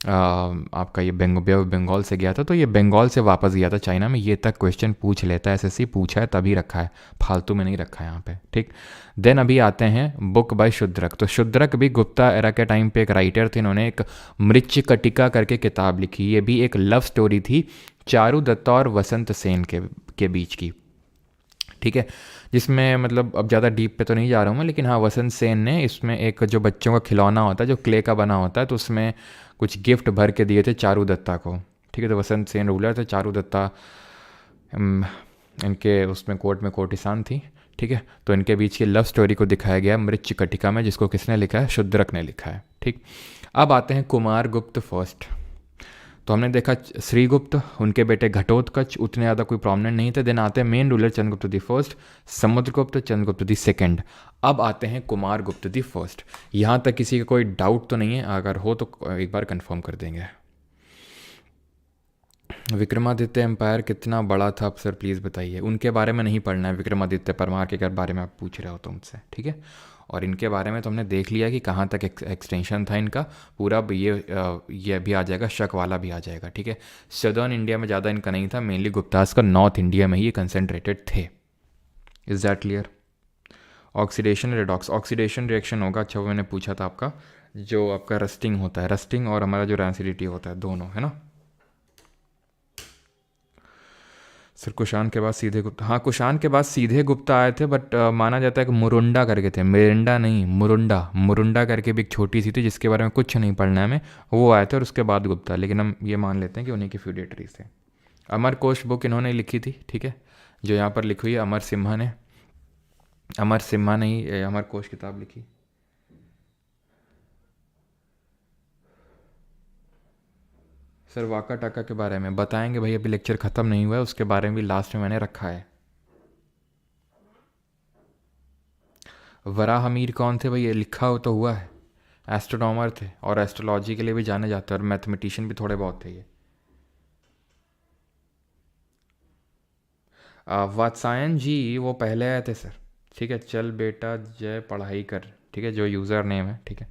आपका ये बंगाल से गया था। तो ये बंगाल से वापस गया था चाइना में। ये तक क्वेश्चन पूछ लेता है, एसएससी पूछा है तभी रखा है, फालतू में नहीं रखा है यहाँ पे ठीक। देन अभी आते हैं बुक बाय शुद्रक। तो शुद्रक भी गुप्ता एरा के टाइम पे एक राइटर थे, इन्होंने एक मृच्छकटिका करके किताब लिखी। ये भी एक लव स्टोरी थी चारुदत्ता और वसंत सेन के बीच की ठीक है, जिसमें मतलब अब ज़्यादा डीप पे तो नहीं जा रहा हूँ मैं, लेकिन हाँ वसंत सेन ने इसमें एक जो बच्चों का खिलौना होता है जो क्ले का बना होता है, तो उसमें कुछ गिफ्ट भर के दिए थे चारुदत्ता को ठीक है। तो वसंत सेन रूलर थे, चारुदत्ता इनके उसमें कोर्ट में कोर्टिसान थी ठीक है। तो इनके बीच की लव स्टोरी को दिखाया गया मृच्छकटिका में, जिसको किसने लिखा है? शुद्रक ने लिखा है ठीक। अब आते हैं कुमार गुप्त फर्स्ट। तो हमने देखा श्रीगुप्त, उनके बेटे घटोत्कच उतने ज़्यादा कोई प्रोमिनेंट नहीं थे। देन आते हैं main ruler Chandragupta the first, Samudragupta, Chandragupta the second. अब आते हैं कुमारगुप्त द फर्स्ट। यहाँ तक किसी का कोई डाउट तो नहीं है? अगर हो तो एक बार कंफर्म कर देंगे। विक्रमादित्य एम्पायर कितना बड़ा था आप सर प्लीज़ बताइए। उनके बारे में नहीं पढ़ना है, विक्रमादित्य परमार के बारे में आप पूछ रहे हो तो मुझसे, ठीक है। और इनके बारे में तो हमने देख लिया कि कहाँ तक एक्सटेंशन था इनका पूरा। ये भी आ जाएगा, शक वाला भी आ जाएगा, ठीक है। सदर्न इंडिया में ज़्यादा इनका नहीं था, मेनली गुप्तास का नॉर्थ इंडिया में ही कंसनट्रेटेड थे। Is that clear? Oxidation redox, oxidation reaction होगा। अच्छा वो मैंने पूछा था आपका, जो आपका रस्टिंग होता है, रस्टिंग और हमारा जो रैंसिडिटी होता है, दोनों, है ना। सर कुषाण के बाद सीधे गुप्ता, हाँ कुषाण के बाद सीधे गुप्ता आए थे, बट माना जाता है कि मुरुंडा करके थे, मेरिंडा नहीं, मुरुंडा, मुरुंडा करके भी एक छोटी सी थी जिसके बारे में कुछ नहीं पढ़ना है हमें, वो आए थे और उसके बाद गुप्ता। लेकिन हम ये मान लेते हैं कि उन्हीं के फ्यूडेटरीज थे। अमर कोश बुक इन्होंने लिखी थी, ठीक है, जो यहाँ पर लिखी हुई है अमर सिम्हा ने, अमर सिम्हा ने ही अमर कोश किताब लिखी। सर वाका टाका के बारे में बताएंगे भाई, अभी लेक्चर ख़त्म नहीं हुआ है, उसके बारे में भी लास्ट में मैंने रखा है। वराहमीर कौन थे भाई? ये लिखा हो तो हुआ है, एस्ट्रोनॉमर थे और एस्ट्रोलॉजी के लिए भी जाने जाते हैं, और मैथमेटिशियन भी थोड़े बहुत थे ये। वात्सायन जी वो पहले आए थे सर, ठीक है। चल बेटा जय पढ़ाई कर, ठीक है, जो यूज़र नेम है, ठीक है।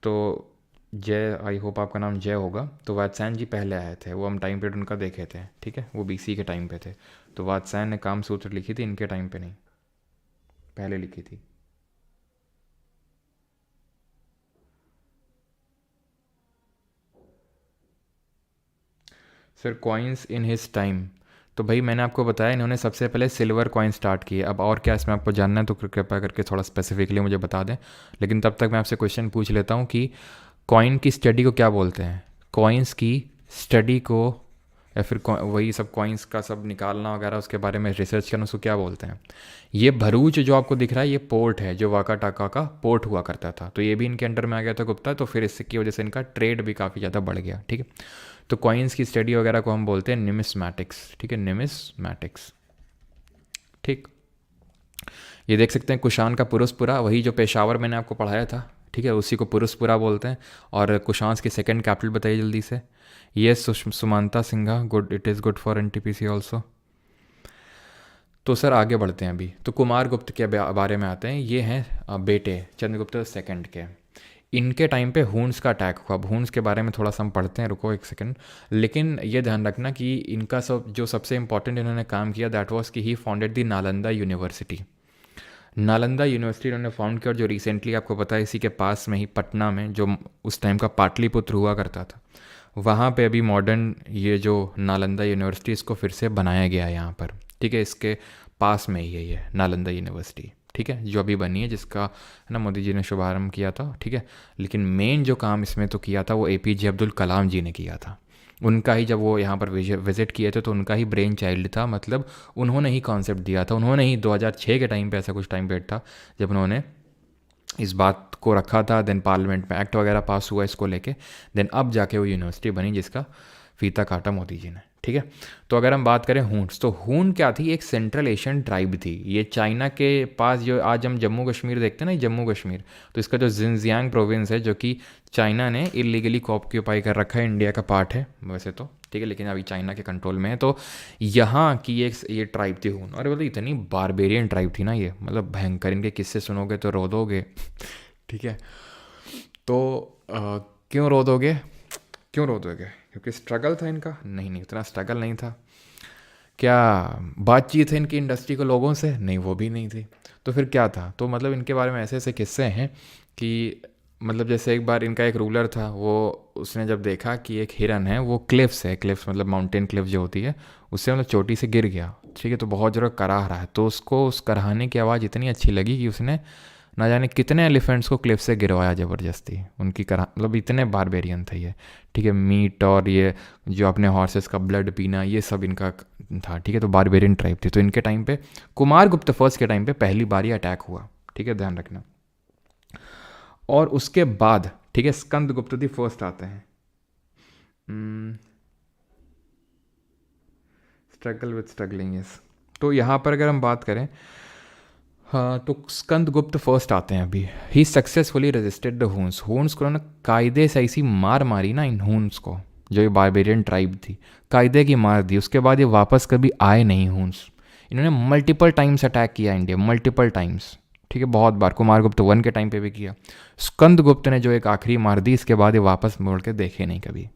तो जय, आई होप आपका नाम जय होगा। तो वात्सायन जी पहले आए थे, वो हम टाइम पीरियड उनका देखे थे, ठीक है, वो बीसी के टाइम पे थे। तो वात्सायन ने काम सूत्र लिखी थी, इनके टाइम पे नहीं, पहले लिखी थी। Sir coins in his time, तो भाई मैंने आपको बताया इन्होंने सबसे पहले सिल्वर कॉइन स्टार्ट किए। अब और क्या इसमें आपको जानना है तो कृपया करके थोड़ा स्पेसिफिकली मुझे बता दें। लेकिन तब तक मैं आपसे क्वेश्चन पूछ लेता हूँ कि कॉइन की स्टडी को क्या बोलते हैं? कॉइन्स की स्टडी को, या फिर वही सब कॉइन्स का सब निकालना वगैरह उसके बारे में रिसर्च करना, उसको क्या बोलते हैं? ये भरूच जो आपको दिख रहा है ये पोर्ट है, जो वाका टाका का पोर्ट हुआ करता था, तो ये भी इनके अंडर में आ गया था गुप्ता। तो फिर इसकी वजह से इनका ट्रेड भी काफ़ी ज़्यादा बढ़ गया, ठीक है। तो कॉइन्स की स्टडी वगैरह को हम बोलते हैं निमिस्मैटिक्स, ठीक है, निमिस्मैटिक्स, ठीक। ये देख सकते हैं कुषाण का पुरुषपुरा, वही जो पेशावर मैंने आपको पढ़ाया था, ठीक है, उसी को पुरुषपुरा बोलते हैं। और कुषाण की सेकंड कैपिटल बताइए जल्दी से। ये Sumanta Singha, good, it is good for NTPC also. तो सर आगे बढ़ते हैं अभी। तो कुमारगुप्त के बारे में आते हैं। ये हैं बेटे चंद्रगुप्त सेकंड के। इनके टाइम पे हून्स का अटैक हुआ। अब हून्स के बारे में थोड़ा सा हम पढ़ते हैं, रुको एक सेकंड। लेकिन ये ध्यान रखना कि इनका जो सबसे इंपॉर्टेंट इन्होंने काम किया दैट वाज कि he founded the Nalanda university. Nalanda university इन्होंने फाउंड किया, और जो रिसेंटली आपको पता है इसी के पास में ही पटना में जो उस टाइम का पाटलिपुत्र हुआ करता था, वहाँ पे अभी मॉडर्न ये जो नालंदा यूनिवर्सिटी इसको फिर से बनाया गया है यहाँ पर, ठीक है। इसके पास में ही है ये नालंदा यूनिवर्सिटी, ठीक है, जो अभी बनी है, जिसका है ना मोदी जी ने शुभारंभ किया था, ठीक है। लेकिन मेन जो काम इसमें तो किया था वो एपीजे अब्दुल कलाम जी ने किया था। उनका ही, जब वो यहाँ पर विजिट किए थे तो उनका ही ब्रेन चाइल्ड था, मतलब उन्होंने ही कॉन्सेप्ट दिया था। उन्होंने ही 2006 के टाइम पे, ऐसा कुछ टाइम पीरियड था जब उन्होंने इस बात को रखा था। देन पार्लियामेंट में एक्ट वगैरह पास हुआ इसको लेके, देन अब जाके वो यूनिवर्सिटी बनी जिसका फीता काटा मोदी जी ने, ठीक है। तो अगर हम बात करें हून्स, तो हून क्या थी? एक सेंट्रल एशियन ट्राइब थी। ये चाइना के पास, जो आज हम जम्मू कश्मीर देखते हैं ना, जम्मू कश्मीर, तो इसका जो जिनजियांग प्रोविंस है जो कि चाइना ने इलीगली ऑक्यूपाई कर रखा है, इंडिया का पार्ट है वैसे तो, ठीक है, लेकिन अभी चाइना के कंट्रोल में है। तो यहाँ की एक ये ट्राइब थी हून, और मतलब इतनी बारबेरियन ट्राइब थी ना ये, मतलब भयंकर, इनके किस्से सुनोगे तो रो दोगे, ठीक है। तो क्यों रो दोगे? क्यों रो दोगे? क्योंकि स्ट्रगल था इनका? नहीं नहीं, उतना स्ट्रगल नहीं था। क्या बातचीत है इनकी इंडस्ट्री को लोगों से? नहीं, वो भी नहीं थी। तो फिर क्या था? तो मतलब इनके बारे में ऐसे ऐसे किस्से हैं कि मतलब जैसे एक बार इनका एक रूलर था, वो उसने जब देखा कि एक हिरन है, वो क्लिफ्स है, क्लिफ्स मतलब माउंटेन क्लिफ जो होती है, उससे मतलब चोटी से गिर गया, ठीक है, तो बहुत ज़्यादा कराह रहा है। तो उसको उस कराहने की आवाज़ इतनी अच्छी लगी कि उसने ना जाने कितने एलिफेंट्स को क्लिफ से गिरवाया ज़बरदस्ती, उनकी करा, मतलब इतने बारबेरियन थे ये, ठीक है। मीट और ये जो अपने हॉर्सेस का ब्लड पीना, ये सब इनका था, ठीक है। तो बारबेरियन ट्राइब थी। तो इनके टाइम पे, कुमारगुप्त फर्स्ट के टाइम पे पहली बार ये अटैक हुआ, ठीक है, ध्यान रखना। और उसके बाद, ठीक है, स्कंदगुप्त दी फर्स्ट आते हैं। Struggle with struggling is. तो यहाँ पर अगर हम बात करें, हाँ, तो स्कंदगुप्त फर्स्ट आते हैं अभी। ही सक्सेसफुली रेजिस्टेड द हून्स। हून्स को उन्होंने कायदे से ऐसी मार मारी ना, इन हून्स को, जो ये बारबेरियन ट्राइब थी, कायदे की मार दी। उसके बाद ये वापस कभी आए नहीं हून्स। इन्होंने मल्टीपल टाइम्स अटैक किया इंडिया, मल्टीपल टाइम्स, ठीक है, बहुत बार। कुमारगुप्त वन के टाइम पे भी किया। स्कंदगुप्त ने जो एक आखिरी मार दी, इसके बाद ये वापस मोड़ के देखे नहीं कभी।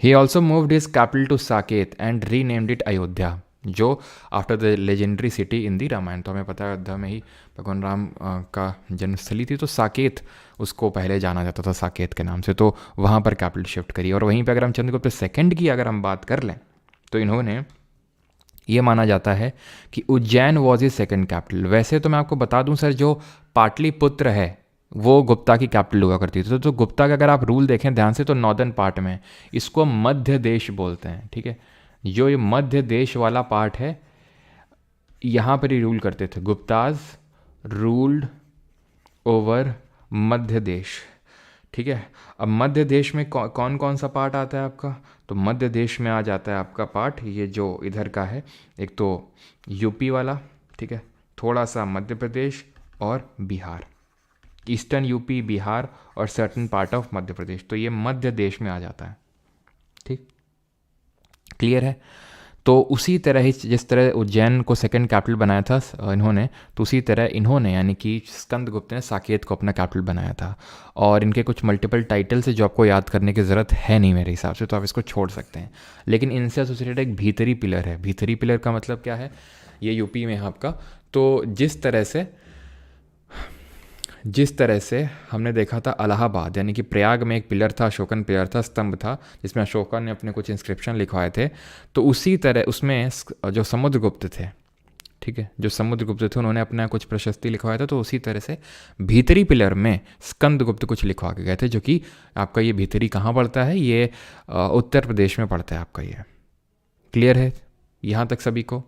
He also moved his capital to Saket and renamed it Ayodhya, जो after the legendary city in the Ramayana. तो हमें पता है अयोध्या में ही भगवान राम का जन्मस्थली थी, तो साकेत उसको पहले जाना जाता था साकेत के नाम से, तो वहाँ पर कैपिटल शिफ्ट करी। और वहीं पर अगर हम चंद्रगुप्त सेकंड की अगर हम बात कर लें, तो इन्होंने, ये माना जाता है कि Ujjain was is second capital. वैसे तो मैं आपको बता दूं सर, जो पाटलिपुत्र है वो गुप्ता की कैपिटल हुआ करती थी। तो गुप्ता का अगर आप रूल देखें ध्यान से, तो नॉर्दर्न पार्ट में, इसको मध्य देश बोलते हैं, ठीक है। जो ये मध्य देश वाला पार्ट है, यहाँ पर ही रूल करते थे। गुप्ताज रूल्ड ओवर मध्य देश, ठीक है। अब मध्य देश में कौन कौन सा पार्ट आता है आपका? तो मध्य देश में आ जाता है आपका पार्ट, ये जो इधर का है, एक तो यूपी वाला, ठीक है, थोड़ा सा मध्य प्रदेश और बिहार, ईस्टर्न यूपी, बिहार और certain part of Madhya Pradesh. तो ये मध्य देश में आ जाता है, ठीक, क्लियर है। तो उसी तरह ही जिस तरह उज्जैन को सेकंड कैपिटल बनाया था इन्होंने, तो उसी तरह इन्होंने, यानी कि स्कंदगुप्त ने साकेत को अपना कैपिटल बनाया था। और इनके कुछ मल्टीपल टाइटल्स है जो आपको याद करने की ज़रूरत है नहीं मेरे हिसाब से, तो आप इसको छोड़ सकते हैं। लेकिन इनसे एसोसिएटेड एक भीतरी पिलर है। भीतरी पिलर का मतलब क्या है? ये यूपी में है आपका। तो जिस तरह से हमने देखा था इलाहाबाद, यानी कि प्रयाग में एक पिलर था, अशोकन पिलर था, स्तंभ था, जिसमें अशोका ने अपने कुछ इंस्क्रिप्शन लिखवाए थे। तो उसी तरह उसमें जो समुद्रगुप्त थे, ठीक है, जो समुद्रगुप्त थे उन्होंने अपना कुछ प्रशस्ति लिखवाया था। तो उसी तरह से भीतरी पिलर में स्कंदगुप्त कुछ लिखवा के गए थे, जो कि आपका ये भीतरी कहाँ पड़ता है? ये उत्तर प्रदेश में पड़ता है आपका। ये क्लियर है यहाँ तक सभी को?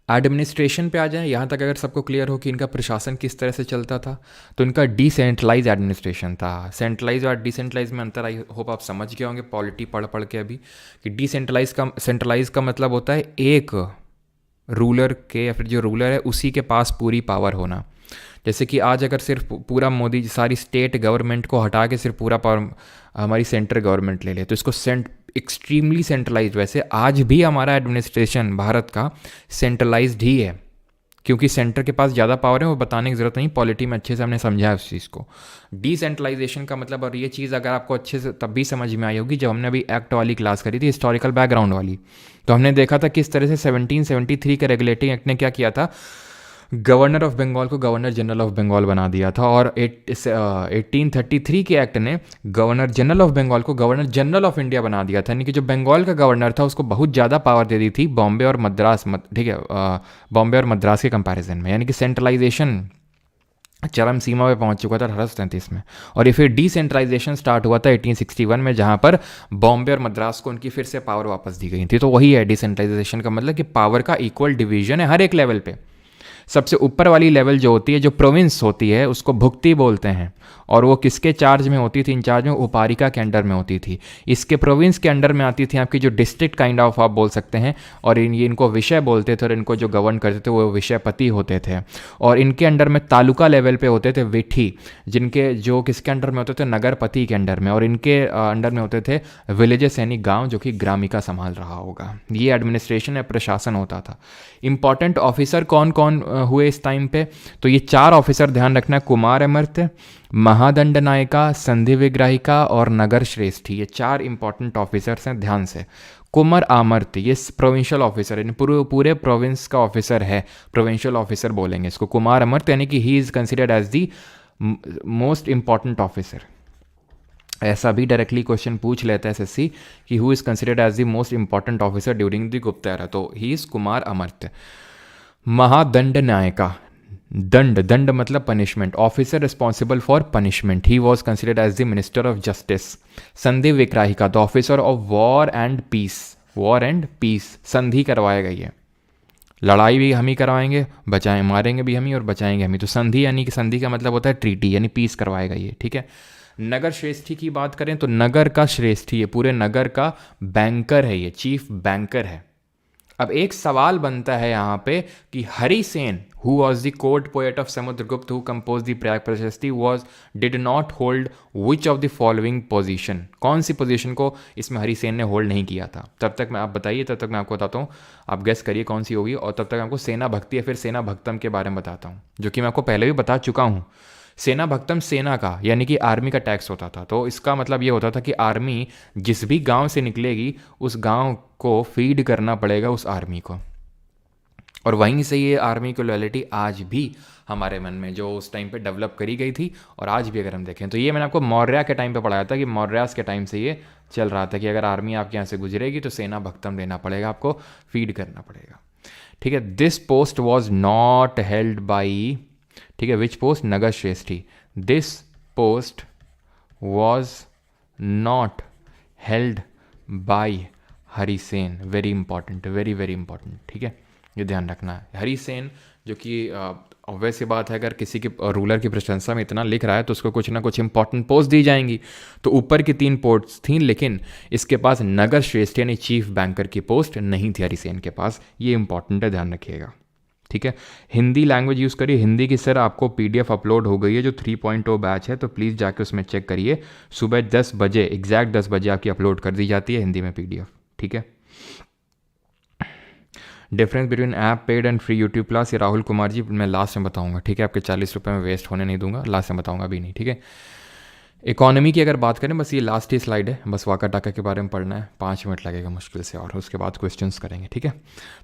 एडमिनिस्ट्रेशन पे आ जाए, यहाँ तक अगर सबको क्लियर हो कि इनका प्रशासन किस तरह से चलता था, तो इनका डिसेंट्रलाइज एडमिनिस्ट्रेशन था। सेंट्रलाइज और डिसेंट्रलाइज में अंतर आई होप आप समझ गए होंगे पॉलिटी पढ़ पढ़ के अभी, कि सेंट्रलाइज का मतलब होता है एक रूलर के, या फिर जो रूलर है उसी के पास पूरी पावर होना। जैसे कि आज अगर सिर्फ पूरा मोदी सारी स्टेट गवर्नमेंट को हटा के सिर्फ पूरा पावर हमारी सेंट्रल गवर्नमेंट ले ले, तो इसको एक्सट्रीमली सेंट्रलाइज्ड। वैसे आज भी हमारा एडमिनिस्ट्रेशन भारत का सेंट्रलाइज्ड ही है, क्योंकि सेंटर के पास ज़्यादा पावर है, वो बताने की ज़रूरत नहीं, पॉलिटी में अच्छे से हमने समझा है उस चीज़ को। डिसेंट्रलाइजेशन का मतलब, और ये चीज़ अगर आपको अच्छे से तब भी समझ में आई होगी जब हमने अभी एक्ट वाली क्लास करी थी, हिस्टोरिकल बैकग्राउंड वाली, तो हमने देखा था किस तरह से 1773 के रेगुलेटिंग एक्ट ने क्या किया था, गवर्नर ऑफ बंगाल को गवर्नर जनरल ऑफ बंगाल बना दिया था। और 1833 के एक्ट ने गवर्नर जनरल ऑफ बंगाल को गवर्नर जनरल ऑफ इंडिया बना दिया था, यानी कि जो बंगाल का गवर्नर था उसको बहुत ज़्यादा पावर दे दी थी बॉम्बे और मद्रास, ठीक है, बॉम्बे और मद्रास के कंपैरिजन में, यानी कि सेंट्रलाइजेशन चरम सीमा पे पहुंच चुका था 1837 में। और ये फिर डिसेंट्रलाइजेशन स्टार्ट हुआ था 1861 में, जहां पर बॉम्बे और मद्रास को उनकी फिर से पावर वापस दी गई थी। तो वही है डिसेंट्रलाइजेशन का मतलब, कि पावर का इक्वल डिवीजन है हर एक लेवल पे। सबसे ऊपर वाली लेवल जो होती है, जो प्रोविंस होती है, उसको भुक्ति बोलते हैं, और वो किसके चार्ज में होती थी? इंचार्ज में उपारिका के अंडर में होती थी। इसके प्रोविंस के अंडर में आती थी आपकी जो डिस्ट्रिक्ट काइंड ऑफ आप बोल सकते हैं, और इनको विषय बोलते थे, और इनको जो गवर्न करते थे वो विषयपति होते थे। और इनके अंडर में तालुका लेवल पे होते थे विठी, जिनके जो किसके अंडर में होते थे? नगरपति के अंडर में। और इनके अंडर में होते थे विलेजेस यानी गाँव, जो कि ग्रामिका संभाल रहा होगा। ये एडमिनिस्ट्रेशन या प्रशासन होता था। इंपॉर्टेंट ऑफिसर कौन कौन हुए इस टाइम पे? तो ये 4 ऑफिसर ध्यान रखना है, कुमार अमर्त्य, महादंड नायिका, संधि विग्राहिका और नगर श्रेष्ठी। ये 4 इंपॉर्टेंट ऑफिसर्स हैं, ध्यान से। कुमार अमर्त्य ये प्रोविंशियल ऑफिसर, यानी पूरे प्रोविंस का ऑफिसर है, प्रोविंशियल ऑफिसर बोलेंगे इसको। कुमार अमर्त्य यानी कि he is considered as the most important officer. ऐसा भी डायरेक्टली क्वेश्चन पूछ लेता है एसएससी कि who is considered as the most important officer during the Gupta era, तो ही इज कुमार अमर्त्य। महादंड नायिका, दंड मतलब punishment, officer responsible for punishment, he was considered as the minister of justice. Sandhi Vigrahika, the officer of war and peace, संधि करवाएगा ये, लड़ाई भी हम ही करवाएंगे, मारेंगे भी हम ही और बचाएंगे हम ही। तो संधि यानी कि संधि का मतलब होता है ट्रीटी, यानी पीस करवाएगा ये, ठीक है। नगर श्रेष्ठी की बात करें तो नगर का श्रेष्ठी है, पूरे नगर का बैंकर है, ये चीफ बैंकर है। अब एक सवाल बनता है यहाँ पे कि Harisen who was the court poet of Samudragupta who compose the Prayag Prashasti was did not hold which of the following position, कौन सी पोजीशन को इसमें हरिसेन ने होल्ड नहीं किया था। तब तक मैं आप बताइए, तब तक मैं आपको बताता हूँ, आप गेस करिए कौन सी होगी, और तब तक आपको सेना भक्ति या फिर सेना भक्तम के बारे में बताता हूँ, जो कि मैं आपको पहले भी बता चुका हूँ। सेना भक्तम सेना का यानी कि आर्मी का टैक्स होता था। तो इसका मतलब ये होता था कि आर्मी जिस भी गांव से निकलेगी उस गांव को फीड करना पड़ेगा उस आर्मी को, और वहीं से ये आर्मी की लॉयल्टी आज भी हमारे मन में जो उस टाइम पे डेवलप करी गई थी, और आज भी अगर हम देखें तो ये मैंने आपको मौर्य के टाइम पे पढ़ाया था कि मौर्यास के टाइम से ये चल रहा था कि अगर आर्मी आपके यहाँ से गुजरेगी तो सेना भक्तम देना पड़ेगा, आपको फीड करना पड़ेगा। ठीक है, this post was not held by, ठीक है, which post, Nagar Shreshthi, this post was not held by Harisen, very important, very very important. ठीक है, ये ध्यान रखना है। हरिसेन जो कि ऑब्वियस सी बात है, अगर किसी के रूलर की प्रशंसा में इतना लिख रहा है तो उसको कुछ ना कुछ इंपॉर्टेंट पोस्ट दी जाएंगी। तो ऊपर की 3 पोस्ट थी, लेकिन इसके पास नगर श्रेष्ठ यानी चीफ बैंकर की पोस्ट नहीं थी हरिसेन के पास, ये इंपॉर्टेंट है, ध्यान रखिएगा। ठीक है, हिंदी लैंग्वेज यूज़ करिए। हिंदी की सर आपको पीडीएफ अपलोड हो गई है जो 3.0 बैच है, तो प्लीज़ जाके उसमें चेक करिए। सुबह 10 बजे, एग्जैक्ट 10 बजे आपकी अपलोड कर दी जाती है हिंदी में पीडीएफ। ठीक है, difference between app paid and free YouTube class, ये राहुल कुमार जी मैं लास्ट में बताऊंगा। ठीक है, आपके 40 रुपये में वेस्ट होने नहीं दूंगा, लास्ट में बताऊंगा अभी नहीं। ठीक है, इकोनॉमी की अगर बात करें, बस ये लास्ट ही स्लाइड है, बस वाका टाका के बारे में पढ़ना है, 5 मिनट लगेगा मुश्किल से, और उसके बाद क्वेश्चंस करेंगे। ठीक है,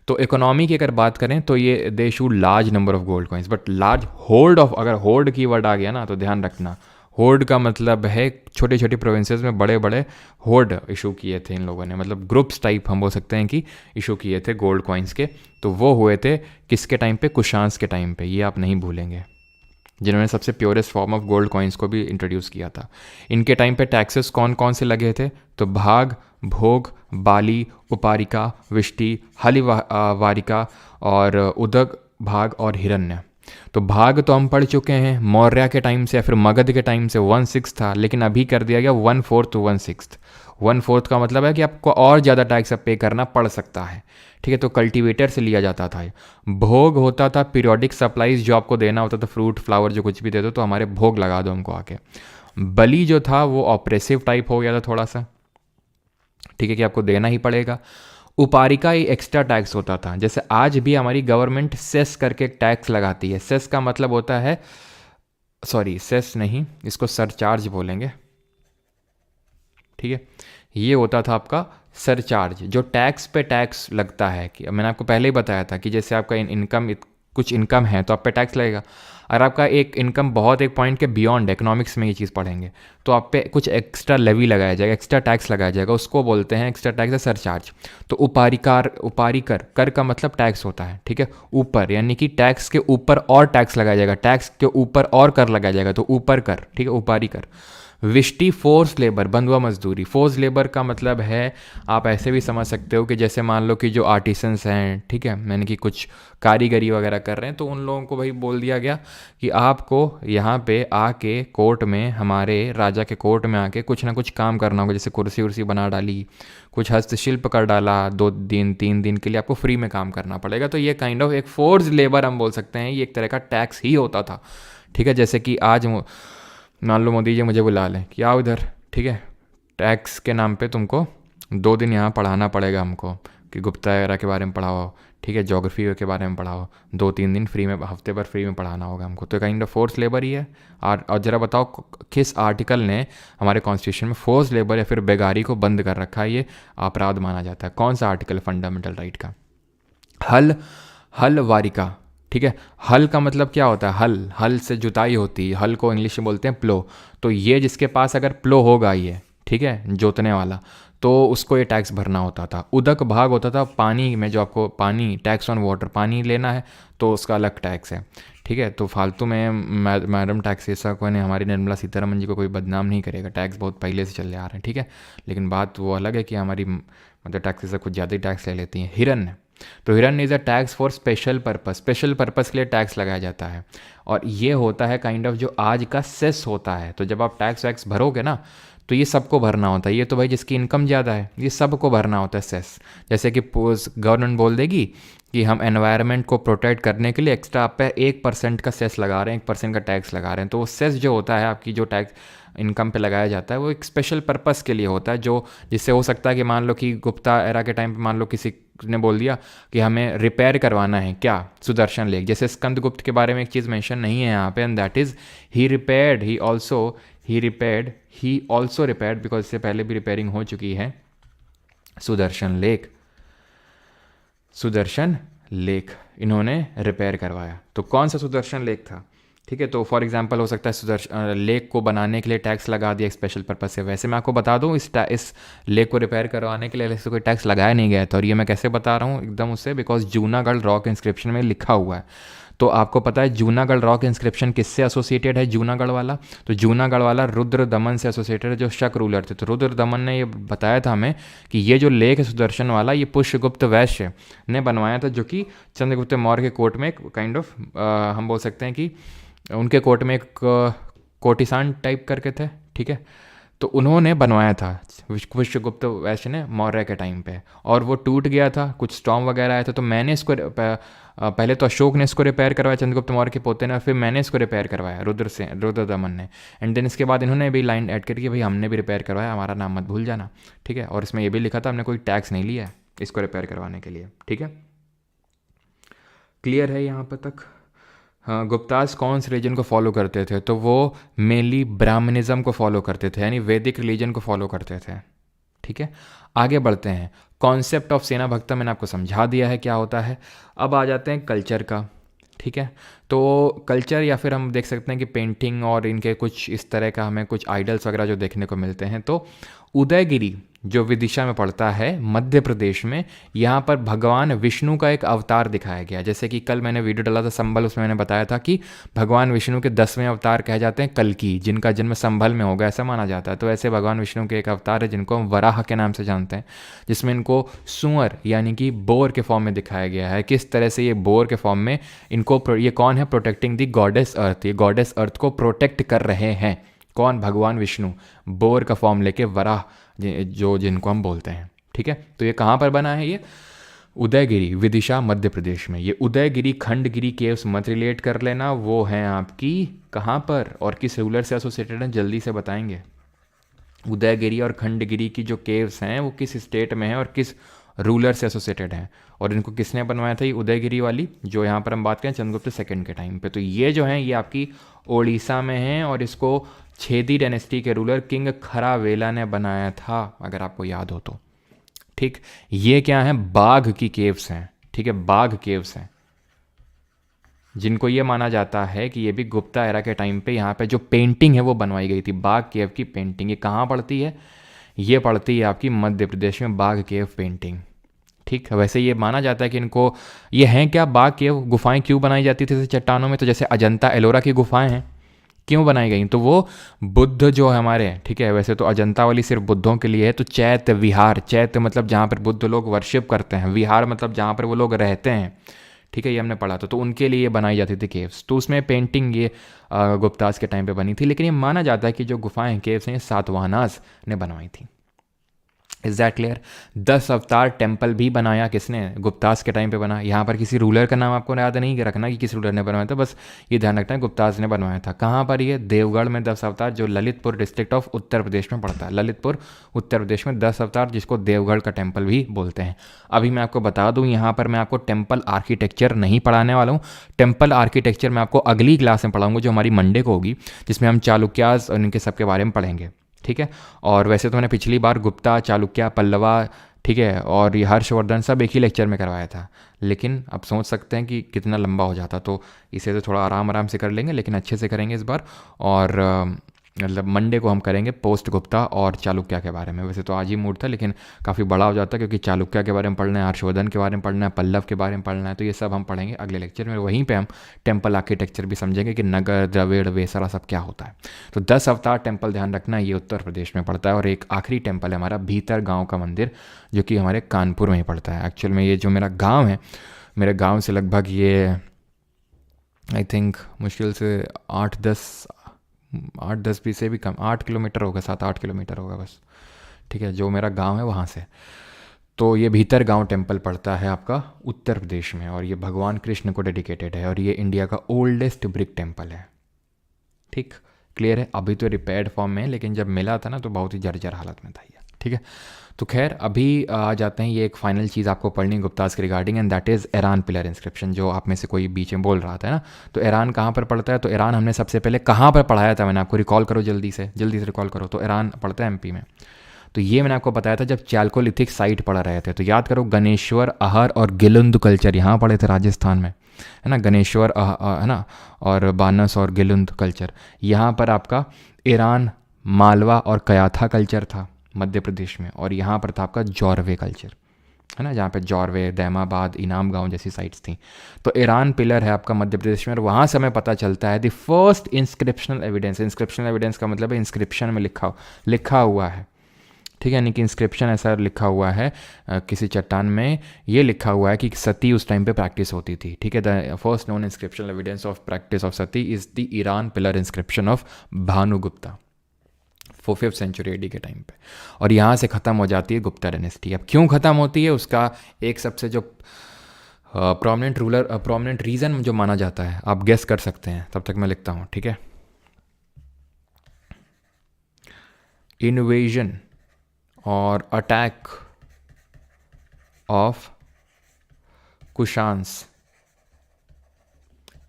तो इकोनॉमी की अगर बात करें तो ये they issue large number of gold coins, but large hold of, अगर होल्ड की वर्ड आ गया ना तो ध्यान रखना, होर्ड का मतलब है छोटे छोटे प्रोविंसेस में बड़े बड़े होर्ड इशू किए थे इन लोगों ने, मतलब ग्रुप्स टाइप हम बोल सकते हैं कि इशू किए थे गोल्ड कॉइन्स के। तो वो हुए थे किसके टाइम पे, कुशांस के टाइम पे, ये आप नहीं भूलेंगे, जिन्होंने सबसे purest form of gold coins को भी इंट्रोड्यूस किया था। इनके टाइम पे टैक्सेस कौन कौन से लगे थे, तो भाग, भोग, बाली, उपारिका, विष्टि, हलिवारिका और उदक, भाग और हिरण्य। तो भाग तो हम पढ़ चुके हैं मौर्य के टाइम से या फिर मगध के टाइम से 1/6 था, लेकिन अभी कर दिया गया 1/4 to 1/6। 1/4 का मतलब है कि आपको और ज़्यादा टैक्स पे करना पड़ सकता है। ठीक है, तो कल्टीवेटर से लिया जाता था। भोग होता था पीरियोडिक सप्लाईज जो आपको देना होता था, फ्रूट फ्लावर जो कुछ भी दे दो तो हमारे भोग लगा दो हमको आके। बलि जो था वो ऑपरेसिव टाइप हो गया था थोड़ा सा, ठीक है, कि आपको देना ही पड़ेगा। उपारिका ही एक्स्ट्रा टैक्स होता था, जैसे आज भी हमारी गवर्नमेंट सेस करके एक टैक्स लगाती है। सेस का मतलब होता है, सॉरी सेस नहीं, इसको सरचार्ज बोलेंगे। ठीक है, ये होता था आपका सरचार्ज, जो टैक्स पे टैक्स लगता है। कि मैंने आपको पहले ही बताया था कि जैसे आपका इनकम कुछ इनकम है तो आप पे टैक्स लगेगा। अगर आपका एक इनकम बहुत एक पॉइंट के बियॉन्ड, इकोनॉमिक्स में ये चीज़ पढ़ेंगे, तो आप पे कुछ एक्स्ट्रा लेवी लगाया जाएगा, एक्स्ट्रा टैक्स लगाया जाएगा, उसको बोलते हैं एक्स्ट्रा टैक्स है सरचार्ज। तो उपारिकर, कर का मतलब टैक्स होता है। ठीक है, ऊपर यानी कि टैक्स के ऊपर और टैक्स लगाया जाएगा, टैक्स के ऊपर और कर लगाया जाएगा, तो ऊपर कर। ठीक है, उपारिकर। विष्टि फोर्स लेबर, बंधुआ मजदूरी। फोर्स लेबर का मतलब है, आप ऐसे भी समझ सकते हो कि जैसे मान लो कि जो आर्टिसंस हैं, ठीक है, यानी कि कुछ कारीगरी वगैरह कर रहे हैं, तो उन लोगों को भाई बोल दिया गया कि आपको यहाँ पे आके कोर्ट में, हमारे राजा के कोर्ट में आके कुछ ना कुछ काम करना होगा। जैसे कुर्सी उर्सी बना डाली, कुछ हस्तशिल्प कर डाला, 2 दिन 3 दिन के लिए आपको फ्री में काम करना पड़ेगा। तो ये काइंड ऑफ एक फोर्स लेबर हम बोल सकते हैं, ये एक तरह का टैक्स ही होता था। ठीक है, जैसे कि आज मान लो मोदी जी मुझे बुला लें कि आओ इधर, ठीक है, टैक्स के नाम पे तुमको 2 दिन यहाँ पढ़ाना पड़ेगा हमको, कि गुप्ता एरा के बारे में पढ़ाओ, ठीक है, ज्योग्राफी के बारे में पढ़ाओ, 2-3 दिन फ्री में, हफ्ते भर फ्री में पढ़ाना होगा हमको। तो काइंड ऑफ फोर्स लेबर ही है। और ज़रा बताओ किस आर्टिकल ने हमारे कॉन्स्टिट्यूशन में फोर्स लेबर या फिर बेगारी को बंद कर रखा है, ये अपराध माना जाता है। कौन सा आर्टिकल फंडामेंटल राइट का? हल वारिका। ठीक है, हल का मतलब क्या होता है, हल से जुताई होती है, हल को इंग्लिश में बोलते हैं प्लो। तो ये जिसके पास अगर प्लो होगा, ये ठीक है, जोतने वाला, तो उसको ये टैक्स भरना होता था। उदक भाग होता था पानी में, जो आपको पानी, टैक्स ऑन वाटर, पानी लेना है तो उसका अलग टैक्स है। ठीक है, तो फालतू में मैडम टैक्सेसर को ने, हमारी निर्मला सीतारमन जी को कोई बदनाम नहीं करेगा, टैक्स बहुत पहले से चले आ रहे हैं। ठीक है, लेकिन बात वो अलग है कि हमारी मतलब टैक्सेसर कुछ ज़्यादा ही टैक्स ले लेती हैं। हिरण्य, तो हिरण्य is a tax for special purpose, special purpose के लिए टैक्स लगाया जाता है। और ये होता है काइंड ऑफ जो आज का सेस होता है। तो जब आप टैक्स वैक्स भरोगे ना, तो ये सबको भरना होता है। ये तो भाई जिसकी इनकम ज़्यादा है, ये सबको भरना होता है सेस। जैसे कि गवर्नमेंट बोल देगी कि हम एनवायरनमेंट को प्रोटेक्ट करने के लिए एक्स्ट्रा आप पे 1% का सेस लगा रहे हैं, 1% का टैक्स लगा रहे हैं। तो वो सेस जो होता है आपकी जो टैक्स इनकम पे लगाया जाता है, वो एक स्पेशल पर्पस के लिए होता है, जो जिससे हो सकता है कि मान लो कि गुप्ता एरा के टाइम पे मान लो किसी ने बोल दिया कि हमें रिपेयर करवाना है क्या, सुदर्शन लेक। जैसे स्कंदगुप्त के बारे में एक चीज़ मेंशन नहीं है यहाँ पे, and that is he repaired, he also repaired because इससे पहले भी रिपेयरिंग हो चुकी है, सुदर्शन लेक इन्होंने रिपेयर करवाया। तो कौन सा सुदर्शन लेक था? ठीक है, तो फॉर एग्जांपल हो सकता है सुदर्शन लेक को बनाने के लिए टैक्स लगा दिया स्पेशल पर्पस से। वैसे मैं आपको बता दूं, इस लेक को रिपेयर करवाने के लिए वैसे कोई टैक्स लगाया नहीं गया था। और ये मैं कैसे बता रहा हूँ एकदम उससे, बिकॉज जूनागढ़ रॉक इंस्क्रिप्शन में लिखा हुआ है। तो आपको पता है जूनागढ़ रॉक इंस्क्रिप्शन किससे एसोसिएटेड है? जूनागढ़ वाला, तो जूनागढ़ वाला रुद्र दमन से एसोसिएटेड है, जो शक रूलर थे। तो रुद्र दमन ने ये बताया था हमें कि ये जो लेक है सुदर्शन वाला, ये पुष्यगुप्त वैश्य ने बनवाया था, जो कि चंद्रगुप्त मौर्य के कोर्ट में एक काइंड ऑफ हम बोल सकते हैं कि उनके कोर्ट में एक कोटिसान टाइप करके थे। ठीक है, तो उन्होंने बनवाया था पुष्यगुप्त वैश्य ने मौर्य के टाइम पे, और वो टूट गया था, कुछ स्टॉर्म वगैरह आया था। तो मैंने इसको पहले तो अशोक ने इसको रिपेयर करवाया, चंद्रगुप्त मौर्य के पोते ने, और फिर मैंने इसको रिपेयर करवाया रुद्र दमन ने। एंड देन इसके बाद इन्होंने भी लाइन ऐड करी कि भाई हमने भी रिपेयर करवाया, हमारा नाम मत भूल जाना। ठीक है, और इसमें ये भी लिखा था हमने कोई टैक्स नहीं लिया है इसको रिपेयर करवाने के लिए। ठीक है, क्लियर है यहाँ पर तक? हाँ, गुप्ताज कौन से रिलीजन को फॉलो करते थे? तो वो मेनली ब्राह्मणिज्म को फॉलो करते थे, यानी वैदिक रिलीजन को फॉलो करते थे। ठीक है, आगे बढ़ते हैं। कॉन्सेप्ट ऑफ सेना भक्ता मैंने आपको समझा दिया है क्या होता है। अब आ जाते हैं कल्चर का। ठीक है, तो कल्चर या फिर हम देख सकते हैं कि पेंटिंग और इनके कुछ इस तरह का हमें कुछ आइडल्स वगैरह जो देखने को मिलते हैं। तो उदयगिरी जो विदिशा में पड़ता है मध्य प्रदेश में, यहाँ पर भगवान विष्णु का एक अवतार दिखाया गया। जैसे कि कल मैंने वीडियो डाला था संभल, उसमें मैंने बताया था कि भगवान विष्णु के 10वें अवतार कहे जाते हैं कल्की, जिनका जन्म संभल में होगा ऐसा माना जाता है। तो ऐसे भगवान विष्णु के एक अवतार है जिनको हम वराह के नाम से जानते हैं, जिसमें इनको सुअर यानी कि बोर के फॉर्म में दिखाया गया है। किस तरह से ये बोर के फॉर्म में इनको, ये कौन है? प्रोटेक्टिंग दी गॉडेस अर्थ, ये गॉडेस अर्थ को प्रोटेक्ट कर रहे हैं। कौन? भगवान विष्णु, बोर का फॉर्म लेके वराह जो जिनको हम बोलते हैं। ठीक है, तो ये कहाँ पर बना है? ये उदयगिरी विदिशा मध्य प्रदेश में। ये उदयगिरी खंडगिरी केव्स मत रिलेट कर लेना, वो हैं आपकी कहाँ पर और किस रूलर से एसोसिएटेड हैं, जल्दी से बताएंगे। उदयगिरी और खंडगिरी की जो केव्स हैं वो किस स्टेट में है और किस रूलर से एसोसिएटेड हैं, और इनको किसने बनवाया था? ये उदयगिरी वाली जो यहाँ पर हम बात करें चंद्रगुप्त सेकंड के टाइम पे। तो ये जो हैं ये आपकी ओडिशा में हैं, और इसको छेदी डायनेस्टी के रूलर किंग खरावेला ने बनाया था, अगर आपको याद हो तो। ठीक, ये क्या है? बाघ की केव्स हैं। ठीक है, बाघ केव्स हैं, जिनको ये माना जाता है कि ये भी गुप्ता एरा के टाइम पे यहाँ पे जो पेंटिंग है वो बनवाई गई थी, बाघ केव की पेंटिंग। ये कहाँ पड़ती है? ये पड़ती है आपकी मध्य प्रदेश में, बाघ केव पेंटिंग। ठीक, वैसे ये माना जाता है कि इनको, ये हैं क्या बाघ केव? गुफाएं क्यों बनाई जाती थी चट्टानों में? तो जैसे अजंता एलोरा की गुफाएं हैं, क्यों बनाई गई? तो वो बुद्ध जो है हमारे, ठीक है, वैसे तो अजंता वाली सिर्फ बुद्धों के लिए है। तो चैत्य विहार, चैत्य मतलब जहाँ पर बुद्ध लोग वर्शिप करते हैं, विहार मतलब जहाँ पर वो लोग रहते हैं। ठीक है, ये हमने पढ़ा था। तो उनके लिए बनाई जाती थी केव्स। तो उसमें पेंटिंग ये गुप्तास के टाइम पे बनी थी, लेकिन ये माना जाता है कि जो गुफाएं केव्स हैं ये सातवाहनास ने बनवाई थी। Is that clear? 10 अवतार टेम्पल भी बनाया किसने? गुप्तास के टाइम पे बना। यहाँ पर किसी रूलर का नाम आपको याद नहीं रखना कि किस रूलर ने बनवाया था, बस ये ध्यान रखना है गुप्तास ने बनवाया था। कहाँ पर? ये देवगढ़ में 10 अवतार, जो ललितपुर डिस्ट्रिक्ट ऑफ उत्तर प्रदेश में पड़ता है। ललितपुर उत्तर प्रदेश में 10 अवतार, जिसको देवगढ़ का टेम्पल भी बोलते हैं। अभी मैं आपको बता दूँ, यहाँ पर मैं आपको टेम्पल आर्किटेक्चर नहीं पढ़ाने वाला हूँ। टेम्पल आर्किटेक्चर मैं आपको अगली क्लास में पढ़ाऊँगा, जो हमारी मंडे को होगी, जिसमें हम चालुक्यास और इनके सबके बारे में पढ़ेंगे। ठीक है, और वैसे तो मैंने पिछली बार गुप्ता, चालुक्य, पल्लवा, ठीक है, और ये हर्षवर्धन सब एक ही लेक्चर में करवाया था, लेकिन अब सोच सकते हैं कि कितना लंबा हो जाता। तो इसे तो थोड़ा आराम से कर लेंगे, लेकिन अच्छे से करेंगे इस बार। और मतलब मंडे को हम करेंगे पोस्ट गुप्ता और चालुक्य के बारे में। वैसे तो आज ही मूड था, लेकिन काफ़ी बड़ा हो जाता है क्योंकि चालुक्य के बारे में पढ़ना है, हर्षवर्धन के बारे में पढ़ना है, पल्लव के बारे में पढ़ना है, तो ये सब हम पढ़ेंगे अगले लेक्चर में। वहीं पे हम टेम्पल आर्किटेक्चर भी समझेंगे कि नगर, द्रविड़, वेसरा सब क्या होता है। तो 10 अवतार टेम्पल ध्यान रखना है, ये उत्तर प्रदेश में पड़ता है। और एक आखिरी टेम्पल है हमारा भीतर गाँव का मंदिर, जो कि हमारे कानपुर में ही पड़ता है। एक्चुअल में ये जो मेरा गाँव है, मेरे गाँव से लगभग ये आई थिंक मुश्किल से 8-10 भी से भी कम, 8 किलोमीटर होगा, 7-8 किलोमीटर होगा बस। ठीक है, जो मेरा गांव है वहाँ से। तो ये भीतर गांव टेम्पल पड़ता है आपका उत्तर प्रदेश में, और ये भगवान कृष्ण को डेडिकेटेड है, और ये इंडिया का ओल्डेस्ट ब्रिक टेम्पल है। ठीक, क्लियर है। अभी तो रिपेयर्ड फॉर्म में है, लेकिन जब मिला था ना तो बहुत ही जर्जर हालत में था ये। ठीक है, तो खैर अभी आ जाते हैं, ये एक फाइनल चीज़ आपको पढ़नी गुप्तास के regarding, and that is Iran pillar inscription, जो आप में से कोई बीच में बोल रहा था ना। तो ईरान कहाँ पर पड़ता है? तो ईरान हमने सबसे पहले कहाँ पर पढ़ाया था, मैंने आपको रिकॉल करो, जल्दी से रिकॉल करो। तो ईरान पड़ता है एमपी में। तो ये मैंने आपको बताया था जब चैल्कोलिथिक साइट पढ़ रहे थे। तो याद करो, गणेश्वर, अहर और गिलुंद कल्चर यहाँ पढ़े थे राजस्थान में, है ना। गणेश्वर है ना, और बानस और गिलुंद कल्चर यहाँ पर आपका ईरान, मालवा और कयाथा कल्चर था मध्य प्रदेश में, और यहाँ पर था आपका जौरवे कल्चर, है ना, जहाँ पे जौरवे, दैमाबाद, इनाम गांव जैसी साइट्स थी। तो ईरान पिलर है आपका मध्य प्रदेश में, और वहाँ से हमें पता चलता है the first inscriptional evidence. Inscriptional evidence का मतलब है इंस्क्रिप्शन में लिखा हुआ है। ठीक है, यानी कि इंस्क्रिप्शन ऐसा लिखा हुआ है किसी चट्टान में, ये लिखा हुआ है कि सती उस टाइम पे प्रैक्टिस होती थी। ठीक है, the first known inscriptional evidence of practice of sati is the Eran pillar inscription of Bhanugupta, 5th century AD के टाइम पे। और यहाँ से ख़त्म हो जाती है गुप्ता डायनेस्टी। अब क्यों ख़त्म होती है, उसका एक सबसे जो प्रोमिनेंट रीज़न जो माना जाता है, आप गेस कर सकते हैं, तब तक मैं लिखता हूँ। ठीक है, इन्वेजन और attack of Kushans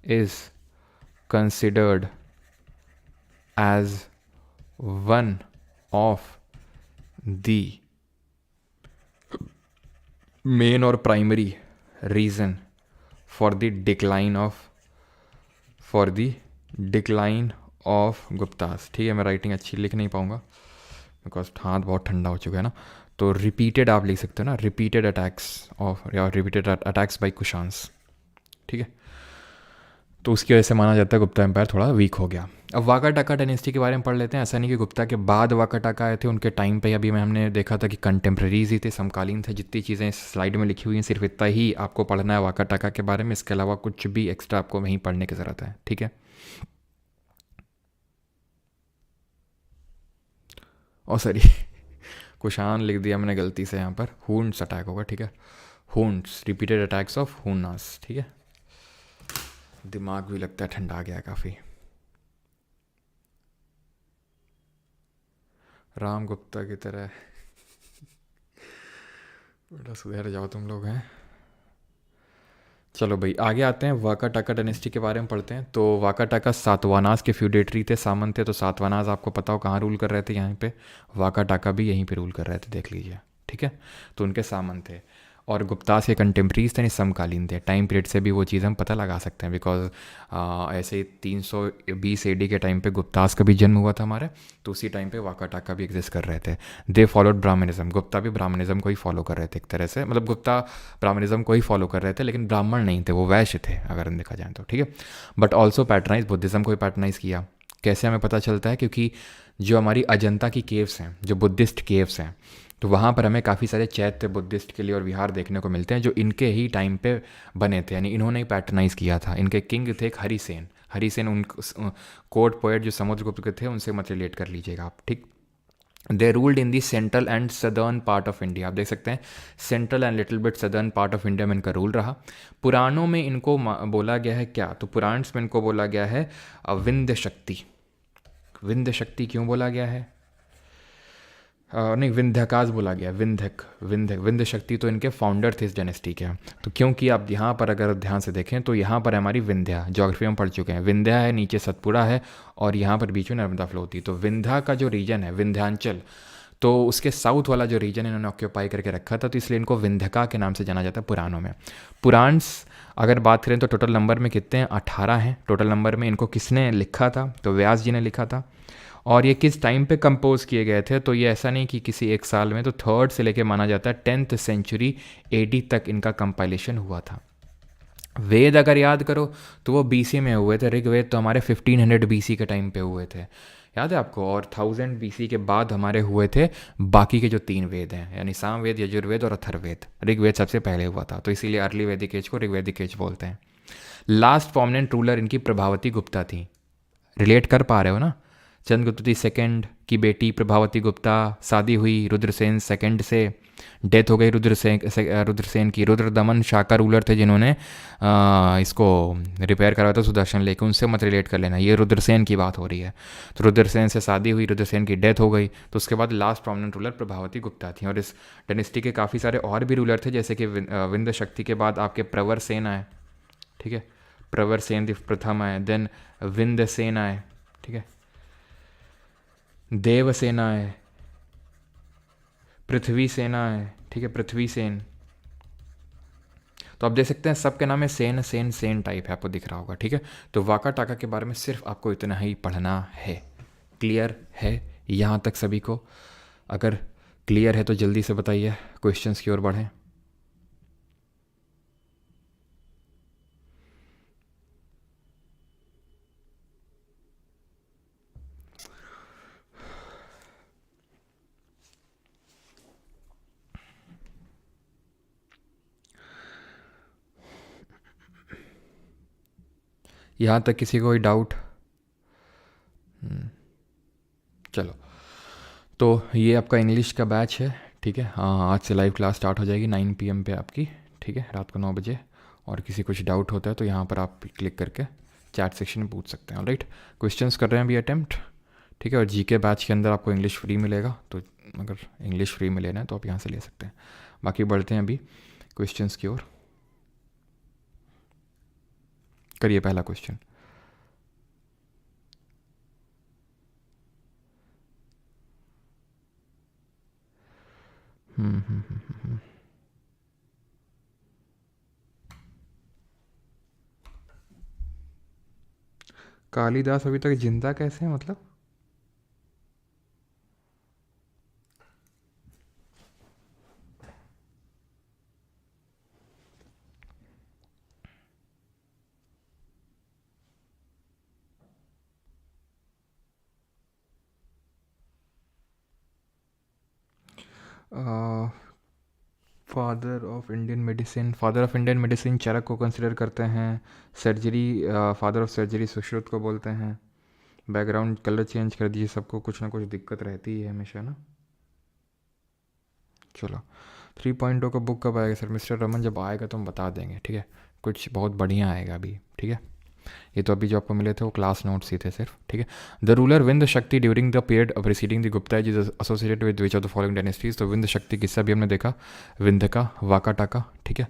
is considered as one of the main or primary reason for the decline of Guptas। ठीक है, मैं राइटिंग अच्छी लिख नहीं पाऊंगा बिकॉज हाथ बहुत ठंडा हो चुका है ना। तो रिपीटेड आप लिख सकते हो ना, रिपीटेड अटैक्स ऑफ या रिपीटेड अटैक्स बाय कुशान्स। ठीक है, तो उसकी वजह से माना जाता है गुप्ता एम्पायर थोड़ा वीक हो गया। अब वाकाटाका डायनेस्टी के बारे में पढ़ लेते हैं। ऐसा नहीं कि गुप्ता के बाद वाकाटाका आए थे, उनके टाइम पे अभी हमने देखा था कि कंटेम्प्रेरीज ही थे, समकालीन थे। जितनी चीज़ें इस स्लाइड में लिखी हुई हैं सिर्फ इतना ही आपको पढ़ना है वाकाटाका के बारे में, इसके अलावा कुछ भी एक्स्ट्रा आपको वहीं पढ़ने की ज़रूरत है। ठीक है, और सॉरी कुशान लिख दिया मैंने गलती से, यहाँ पर हून्स अटैक होगा। ठीक है, हून्स, रिपीटेड अटैक्स ऑफ हूनास। ठीक है, दिमाग भी लगता है ठंडा गया काफ़ी। राम गुप्ता की तरह बेटा सुधर जाओ तुम लोग हैं। चलो भाई आगे आते हैं, वाकाटाका डायनेस्टी के बारे में पढ़ते हैं। तो वाकाटाका सातवानास के फ्यूडेटरी थे, सामंत थे। तो सातवानास आपको पता हो कहाँ रूल कर रहे थे, यहाँ पे। वाकाटाका भी यहीं पे रूल कर रहे थे, देख लीजिए। ठीक है, तो उनके सामंत थे, और गुप्तास के कंटेम्प्रीज थे, समकालीन थे। टाइम पीरियड से भी वो चीज़ हम पता लगा सकते हैं, बिकॉज ऐसे 320 एडी के टाइम पे गुप्तास का भी जन्म हुआ था हमारे, तो उसी टाइम पे वाकाटाका भी एग्जिस्ट कर रहे थे। दे फॉलोड ब्राह्मणिज्म, गुप्ता भी ब्राह्मणिज्म को ही फॉलो कर रहे थे एक तरह से, मतलब गुप्ता ब्राह्मणिज्म को ही फॉलो कर रहे थे, लेकिन ब्राह्मण नहीं थे, वो वैश्य थे अगर हम देखा जाए तो। ठीक है, बट ऑल्सो पैटर्नाइज बुद्धिज़्म को ही पैटर्नाइज किया। कैसे हमें पता चलता है, क्योंकि जो हमारी अजंता की केव्स हैं, जो बुद्धिस्ट केव्स हैं, तो वहाँ पर हमें काफ़ी सारे चैत्य बुद्धिस्ट के लिए और विहार देखने को मिलते हैं, जो इनके ही टाइम पे बने थे, यानी इन्होंने ही पैटर्नाइज किया था। इनके किंग थे एक हरिसेन उन कोर्ट पोएट जो समुद्रगुप्त के थे, उनसे मत रिलेट कर लीजिएगा आप। ठीक, दे ruled in the central and southern part of India. आप देख सकते हैं central and little bit southern part of India में इनका रूल रहा। पुराणों में इनको बोला गया है क्या, तो पुराण्स में इनको बोला गया है विंध्य शक्ति। विंध्य शक्ति क्यों बोला गया है, नहीं विंध्यकाज बोला गया, विंध्य शक्ति तो इनके फाउंडर थे इस डायनेस्टी के। तो क्योंकि आप यहाँ पर अगर ध्यान से देखें तो यहाँ पर हमारी विंध्या, ज्योग्राफी में पढ़ चुके हैं, विंध्या है, नीचे सतपुड़ा है, और यहाँ पर बीच में नर्मदा फ्लो होती है। तो विंध्या का जो रीजन है विंध्यांचल, तो उसके साउथ वाला जो रीजन इन्होंने ऑक्यूपाई करके रखा था, तो इसलिए इनको विंध्यका के नाम से जाना जाता है पुराणों में। पुराण्स अगर बात करें तो टोटल नंबर में कितने हैं, 18 हैं टोटल नंबर में। इनको किसने लिखा था, तो व्यास जी ने लिखा था। और ये किस टाइम पे कंपोज किए गए थे, तो ये ऐसा नहीं कि किसी एक साल में, तो थर्ड से लेके माना जाता है 10th सेंचुरी AD तक इनका कंपाइलेशन हुआ था। वेद अगर याद करो तो वो BC में हुए थे। ऋग्वेद तो हमारे 1500 BC के टाइम पे हुए थे, याद है आपको। और 1000 BC के बाद हमारे हुए थे बाकी के जो 3 वेद हैं, यानी सामवेद, यजुर्वेद और अथर्ववेद। ऋग्वेद सबसे पहले हुआ था, तो इसीलिए अर्ली वैदिक एज को ऋग्वैदिक एज बोलते हैं। लास्ट प्रोमिनेंट रूलर इनकी प्रभावती गुप्ता थी। रिलेट कर पा रहे हो ना? चंद्रगुप्त सेकंड की बेटी प्रभावती गुप्ता, शादी हुई रुद्रसेन सेकंड से, डेथ हो गई रुद्रसेन की। रुद्रदमन शाह का रूलर थे जिन्होंने इसको रिपेयर करवाया था सुदर्शन लेके, उनसे मत रिलेट कर लेना, ये रुद्रसेन की बात हो रही है। तो रुद्रसेन से शादी हुई, रुद्रसेन की डेथ हो गई, तो उसके बाद last prominent ruler Prabhavati Gupta थी। और इस डायनेस्टी के काफ़ी सारे और भी रूलर थे, जैसे कि विंध्य शक्ति के बाद आपके प्रवर सेन आए, ठीक है, प्रवर सेन प्रथम आए, देन विंध्य सेन आए, ठीक है, देवसेना है, पृथ्वी सेना है, ठीक है, पृथ्वी सेन। तो आप देख सकते हैं सबके नाम में सेन सेन सेन टाइप है, आपको दिख रहा होगा, ठीक है। तो वाका टाका के बारे में सिर्फ आपको इतना ही पढ़ना है। क्लियर है यहाँ तक सभी को? अगर क्लियर है तो जल्दी से बताइए, क्वेश्चंस की ओर बढ़ें। यहाँ तक किसी को कोई डाउट? चलो, तो ये आपका इंग्लिश का बैच है, ठीक है। हाँ, आज से लाइव क्लास स्टार्ट हो जाएगी 9 PM पे आपकी, ठीक है, रात को 9 बजे। और किसी कुछ डाउट होता है तो यहाँ पर आप क्लिक करके चैट सेक्शन में पूछ सकते हैं। ऑलराइट, क्वेश्चंस कर रहे हैं अभी अटेम्प्ट, ठीक है। और GK बैच के अंदर आपको इंग्लिश फ्री मिलेगा, तो अगर इंग्लिश फ्री में लेना है तो आप यहाँ से ले सकते हैं। बाकी बढ़ते हैं अभी क्वेश्चंस की ओर। करिए पहला क्वेश्चन। कालिदास अभी तक जिंदा कैसे है, मतलब? Father of Indian medicine Charak को कंसिडर करते हैं। Surgery, father of surgery Sushruta को बोलते हैं। बैकग्राउंड कलर चेंज कर दीजिए, सबको कुछ ना कुछ दिक्कत रहती है हमेशा ना। चलो, 3.0 का बुक कब आएगा सर? मिस्टर रमन जब आएगा तो हम बता देंगे, ठीक है। कुछ बहुत बढ़िया आएगा अभी, ठीक है। ये तो अभी जो आपको मिले थे वो क्लास नोट्स ही थे सिर्फ, ठीक है। The ruler Vindhya Shakti during the period of preceding the Gupta age is associated with which of the following dynasties. तो विंध्य शक्ति किस्सा भी हमने देखा, विंध्य का, वाका टाका, ठीक है।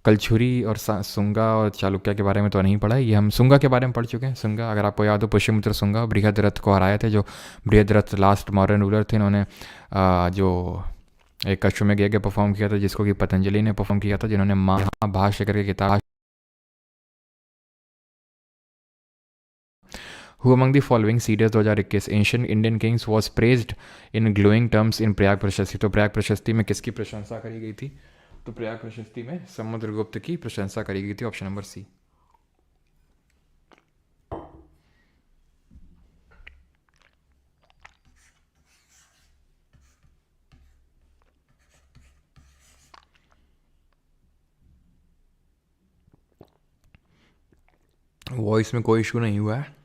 कलछुरी और सुंगा और चालुक्य के बारे में तो नहीं पढ़ा है, ये हम सुंगा के बारे में पढ़ चुके हैं। सुंगा, अगर आपको याद हो, पुष्यमित्र सुंगा बृहद्रथ को हराए थे, जो बृहद्रथ लास्ट मॉडर्न रूलर थे। इन्होंने जो एक अश्वमेध यज्ञ परफॉर्म किया था, जिसको कि पतंजलि ने परफॉर्म किया था, जिन्होंने महाभाष्य करके किताब। Who among the following series 2021 ancient Indian Kings was praised in glowing terms in Prayag प्रशस्ति। तो प्रयाग प्रशस्ति में किसकी प्रशंसा करी गई थी? तो प्रयाग प्रशस्ति में समुद्रगुप्त की प्रशंसा करी गई थी, ऑप्शन नंबर सी। वॉइस में कोई इशू नहीं हुआ है,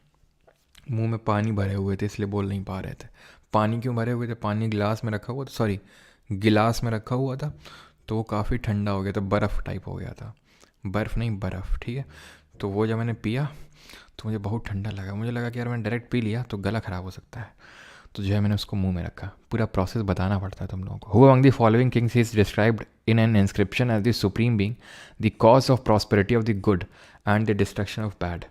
मुंह में पानी भरे हुए थे इसलिए बोल नहीं पा रहे थे। पानी क्यों भरे हुए थे? पानी गिलास में रखा हुआ था, सॉरी गिलास में रखा हुआ था, तो वो काफ़ी ठंडा हो गया था, बर्फ़ टाइप हो गया था। बर्फ़ नहीं, बर्फ़, ठीक है। तो वो जब मैंने पिया तो मुझे बहुत ठंडा लगा, मुझे लगा कि यार मैंने डायरेक्ट पी लिया तो गला ख़राब हो सकता है, तो जो है मैंने उसको मुंह में रखा। पूरा प्रोसेस बताना पड़ता है तुम लोगों को। Who among the following kings is described in an inscription as the supreme being, the cause of prosperity of the good and the destruction of bad.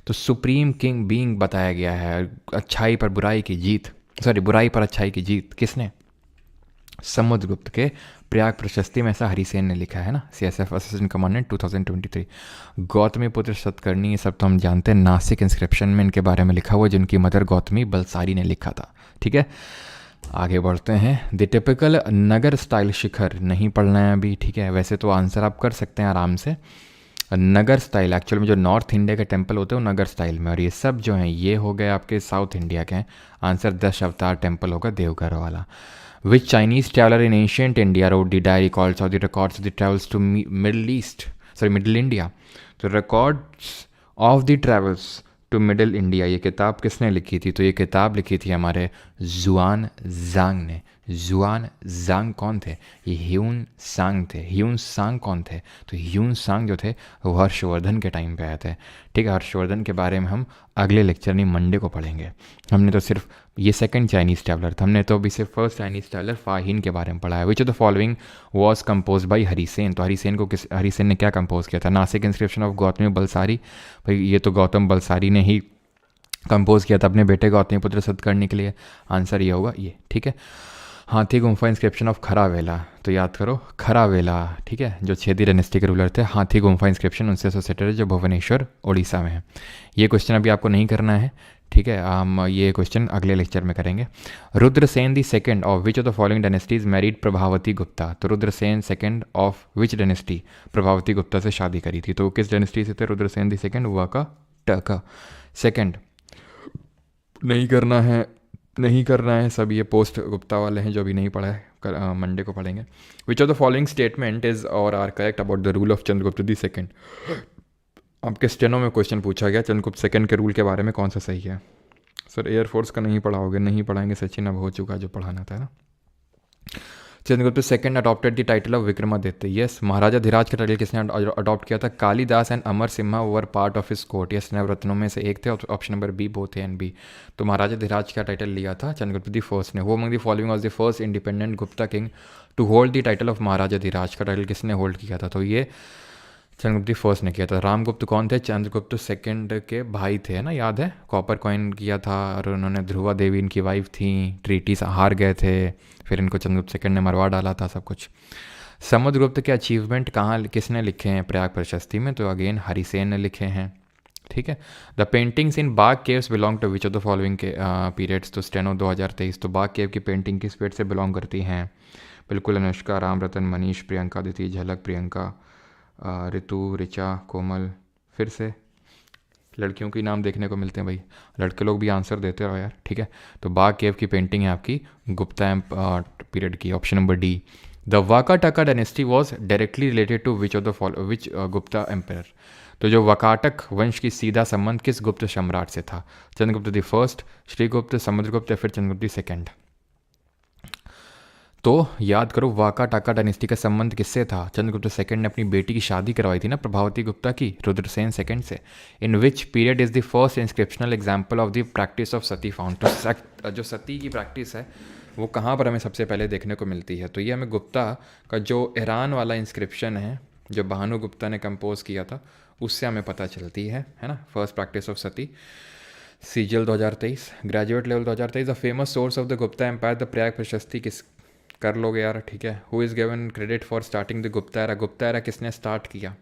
तो सुप्रीम किंग बीइंग बताया गया है, अच्छाई पर बुराई की जीत, सॉरी बुराई पर अच्छाई की जीत। किसने? समुद्रगुप्त के प्रयाग प्रशस्ति में ऐसा हरिसेन ने लिखा है ना, CSF असिस्टेंट कमांडेंट 2023। गौतमी पुत्र सतकर्णी, ये सब तो हम जानते हैं, नासिक इंस्क्रिप्शन में इनके बारे में लिखा हुआ, जिनकी मदर गौतमी बलसारी ने लिखा था। ठीक है, आगे बढ़ते हैं। द टिपिकल नगर स्टाइल शिखर नहीं पढ़ना है अभी, ठीक है। वैसे तो आंसर आप कर सकते हैं आराम से। नगर स्टाइल एक्चुअल में जो नॉर्थ इंडिया के टेम्पल होते हैं वो नगर स्टाइल में, और ये सब जो हैं ये हो गए आपके साउथ इंडिया के हैं। आंसर 10 अवतार टेम्पल होगा देवघर वाला। Which Chinese traveller in ancient India wrote the diary calls और the records of the travels to middle India. तो records of the travels to middle India ये किताब किसने लिखी थी? तो ये किताब लिखी थी हमारे जुआन जांग ने। जुआन जांग कौन थे? ये ह्यून सांग थे। ह्यून सांग कौन थे? तो ह्यून सांग जो थे वो हर्षवर्धन के टाइम पे आए थे। ठीक है, हर्षवर्धन के बारे में हम अगले लेक्चर नहीं मंडे को पढ़ेंगे। हमने तो सिर्फ ये सेकंड चाइनीज़ ट्रैवलर था, हमने तो अभी सिर्फ फर्स्ट चाइनीज़ ट्रैवलर फाहीन के बारे में पढ़ा है। Which of the following was compose by Harisen. तो हरिसेन ने क्या कंपोज किया था? Nasik inscription of Gautami Balsari. भाई ये तो गौतम बलसारी ने ही कंपोज किया था अपने बेटे गौतमी पुत्र सतकर्णी के लिए। आंसर ये होगा ये। ठीक है, हाथी गुम्फा इंस्क्रिप्शन ऑफ खरावेला। तो याद करो खरावेला, ठीक है, जो छेदी डायनेस्टी के रूलर थे। हाथी गुम्फा इंस्क्रिप्शन उनसे एसोसिएटेड है, जो भुवनेश्वर उड़ीसा में है। ये क्वेश्चन अभी आपको नहीं करना है, ठीक है, हम ये क्वेश्चन अगले लेक्चर में करेंगे। Rudrasen the second of which of the following dynasties married Prabhavati Gupta. तो Rudrasen second of which dynasty Prabhavati Gupta से शादी करी थी? तो किस डायनेस्टी से थे रुद्रसेन द सेकंड? वाका टका। सेकंड नहीं करना है, नहीं करना है सब, ये पोस्ट गुप्ता वाले हैं जो अभी नहीं पढ़ा है, मंडे को पढ़ेंगे। Which of the following statement is और are correct about the rule of Chandragupt the second. आपके स्टेनो में क्वेश्चन पूछा गया चंद्रगुप्त सेकंड के रूल के बारे में कौन सा सही है? सर एयरफोर्स का नहीं पढ़ाओगे? नहीं पढ़ाएंगे सचिन, अब हो चुका जो पढ़ाना था ना। Chandragupt second adopted the title of Vikramaditya. Yes, Maharaja Dhiraj का टाइटल किसने अडॉप्ट किया था? Kalidas and Amar Simha were part of his court. Yes, नवरत्नों में से एक थे, option number B both A and B. तो महाराजा धीराज का टाइटल लिया था चंद्रगुप्त द फर्स्ट ने। वो among the following was the first independent Gupta king to hold the title of Maharaja Dhiraj. का टाइटल किसने होल्ड किया था? तो ये चंद्रगुप्त फर्स्ट ने किया था। रामगुप्त कौन थे? चंद्रगुप्त सेकंड के भाई थे, है ना, याद है? कॉपर कॉइन किया था, और उन्होंने ध्रुवा देवी इनकी वाइफ थी, ट्रीटी हार गए थे, फिर इनको चंद्रगुप्त सेकंड ने मरवा डाला था सब कुछ। समुद्रगुप्त के अचीवमेंट कहाँ किसने लिखे हैं प्रयाग प्रशस्ति में? तो अगेन हरिसेन ने लिखे हैं। ठीक है, the paintings in Bagh caves belong to which of the following के पीरियड्स। तो स्टेनो 2023। तो बाग केव की पेंटिंग किस पीरियड से बिलोंग करती हैं? बिल्कुल अनुष्का, राम रतन, मनीष, प्रियंका, दिति, झलक, प्रियंका, ऋतु, ऋचा, कोमल। फिर से लड़कियों के नाम देखने को मिलते हैं भाई, लड़के लोग भी आंसर देते रहो यार। ठीक है, तो बाग केव की पेंटिंग है आपकी गुप्ता पीरियड की, option number D. The Vakataka dynasty was directly related to which of the which Gupta empire. तो जो वाकाटक वंश की सीधा संबंध किस गुप्त सम्राट से था? चंद्रगुप्त द फर्स्ट, श्रीगुप्त, समुद्रगुप्त या फिर चंद्रगुप्त द सेकंड? तो याद करो वाकाटाका डायनेस्टी का संबंध किससे था? चंद्रगुप्त सेकंड ने अपनी बेटी की शादी करवाई थी ना प्रभावती गुप्ता की, रुद्रसेन सेकंड से। In which period is the first inscriptional example of the practice of sati found. तो जो सती की प्रैक्टिस है वो कहाँ पर हमें सबसे पहले देखने को मिलती है? तो ये हमें गुप्ता का जो ईरान वाला इंस्क्रिप्शन है जो भानु गुप्ता ने कंपोज किया था उससे हमें पता चलती है ना। First practice of sati, CGL 2023, graduate level 2023। The famous source of the Gupta empire, the Prayag Prashasti किस कर लोगे यार, ठीक है। Who is given credit for starting the Gupta era. Gupta era किसने स्टार्ट किया?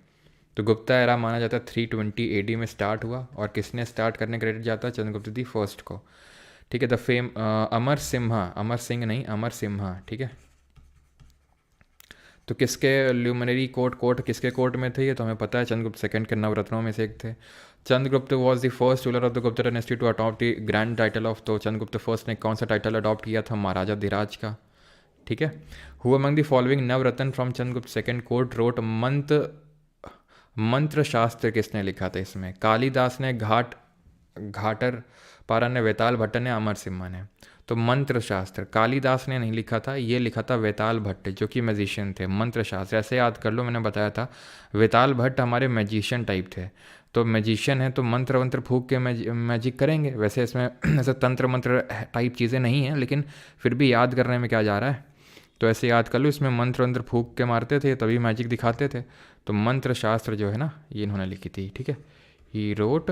तो गुप्ता एरा माना जाता है 320 AD में स्टार्ट हुआ, और किसने स्टार्ट करने क्रेडिट जाता है? चंद्रगुप्त दी फर्स्ट को। ठीक है, द फेम अमर सिम्हा, अमर सिंह नहीं, अमर सिम्हा, ठीक है। तो किसके ल्यूमिनरी कोर्ट किसके कोर्ट में थे? ये तो हमें पता है, चंद्रगुप्त सेकंड के नवरत्नों में से एक थे। Chandragupta was the first ruler of the Gupta dynasty to adopt the grand title of. तो चंद्रगुप्त फर्स्ट ने कौन सा टाइटल अडॉप्ट किया था? महाराजा धीराज का। ठीक है, who among the following navratna from Chandragupta second court wrote मंत्र शास्त्र किसने लिखा था इसमें? कालिदास ने, घाटर पारा ने, वेताल भट्ट ने, अमर सिम्हा ने। तो मंत्र शास्त्र कालिदास ने नहीं लिखा था, ये लिखा था वेताल भट्ट जो कि मैजिशियन थे। मंत्र शास्त्र ऐसे याद कर लो, मैंने बताया था वेताल भट्ट हमारे मैजिशियन टाइप थे। तो मैजिशियन है तो मंत्र वंत्र फूक के मैजिक करेंगे। वैसे इसमें ऐसे तंत्र मंत्र टाइप चीज़ें नहीं हैं, लेकिन फिर भी याद करने में क्या जा रहा है, तो ऐसे याद कर लो। इसमें मंत्र वंत्र फूक के मारते थे तभी मैजिक दिखाते थे। तो मंत्र शास्त्र जो है ना ये इन्होंने लिखी थी। ठीक है, ही रोट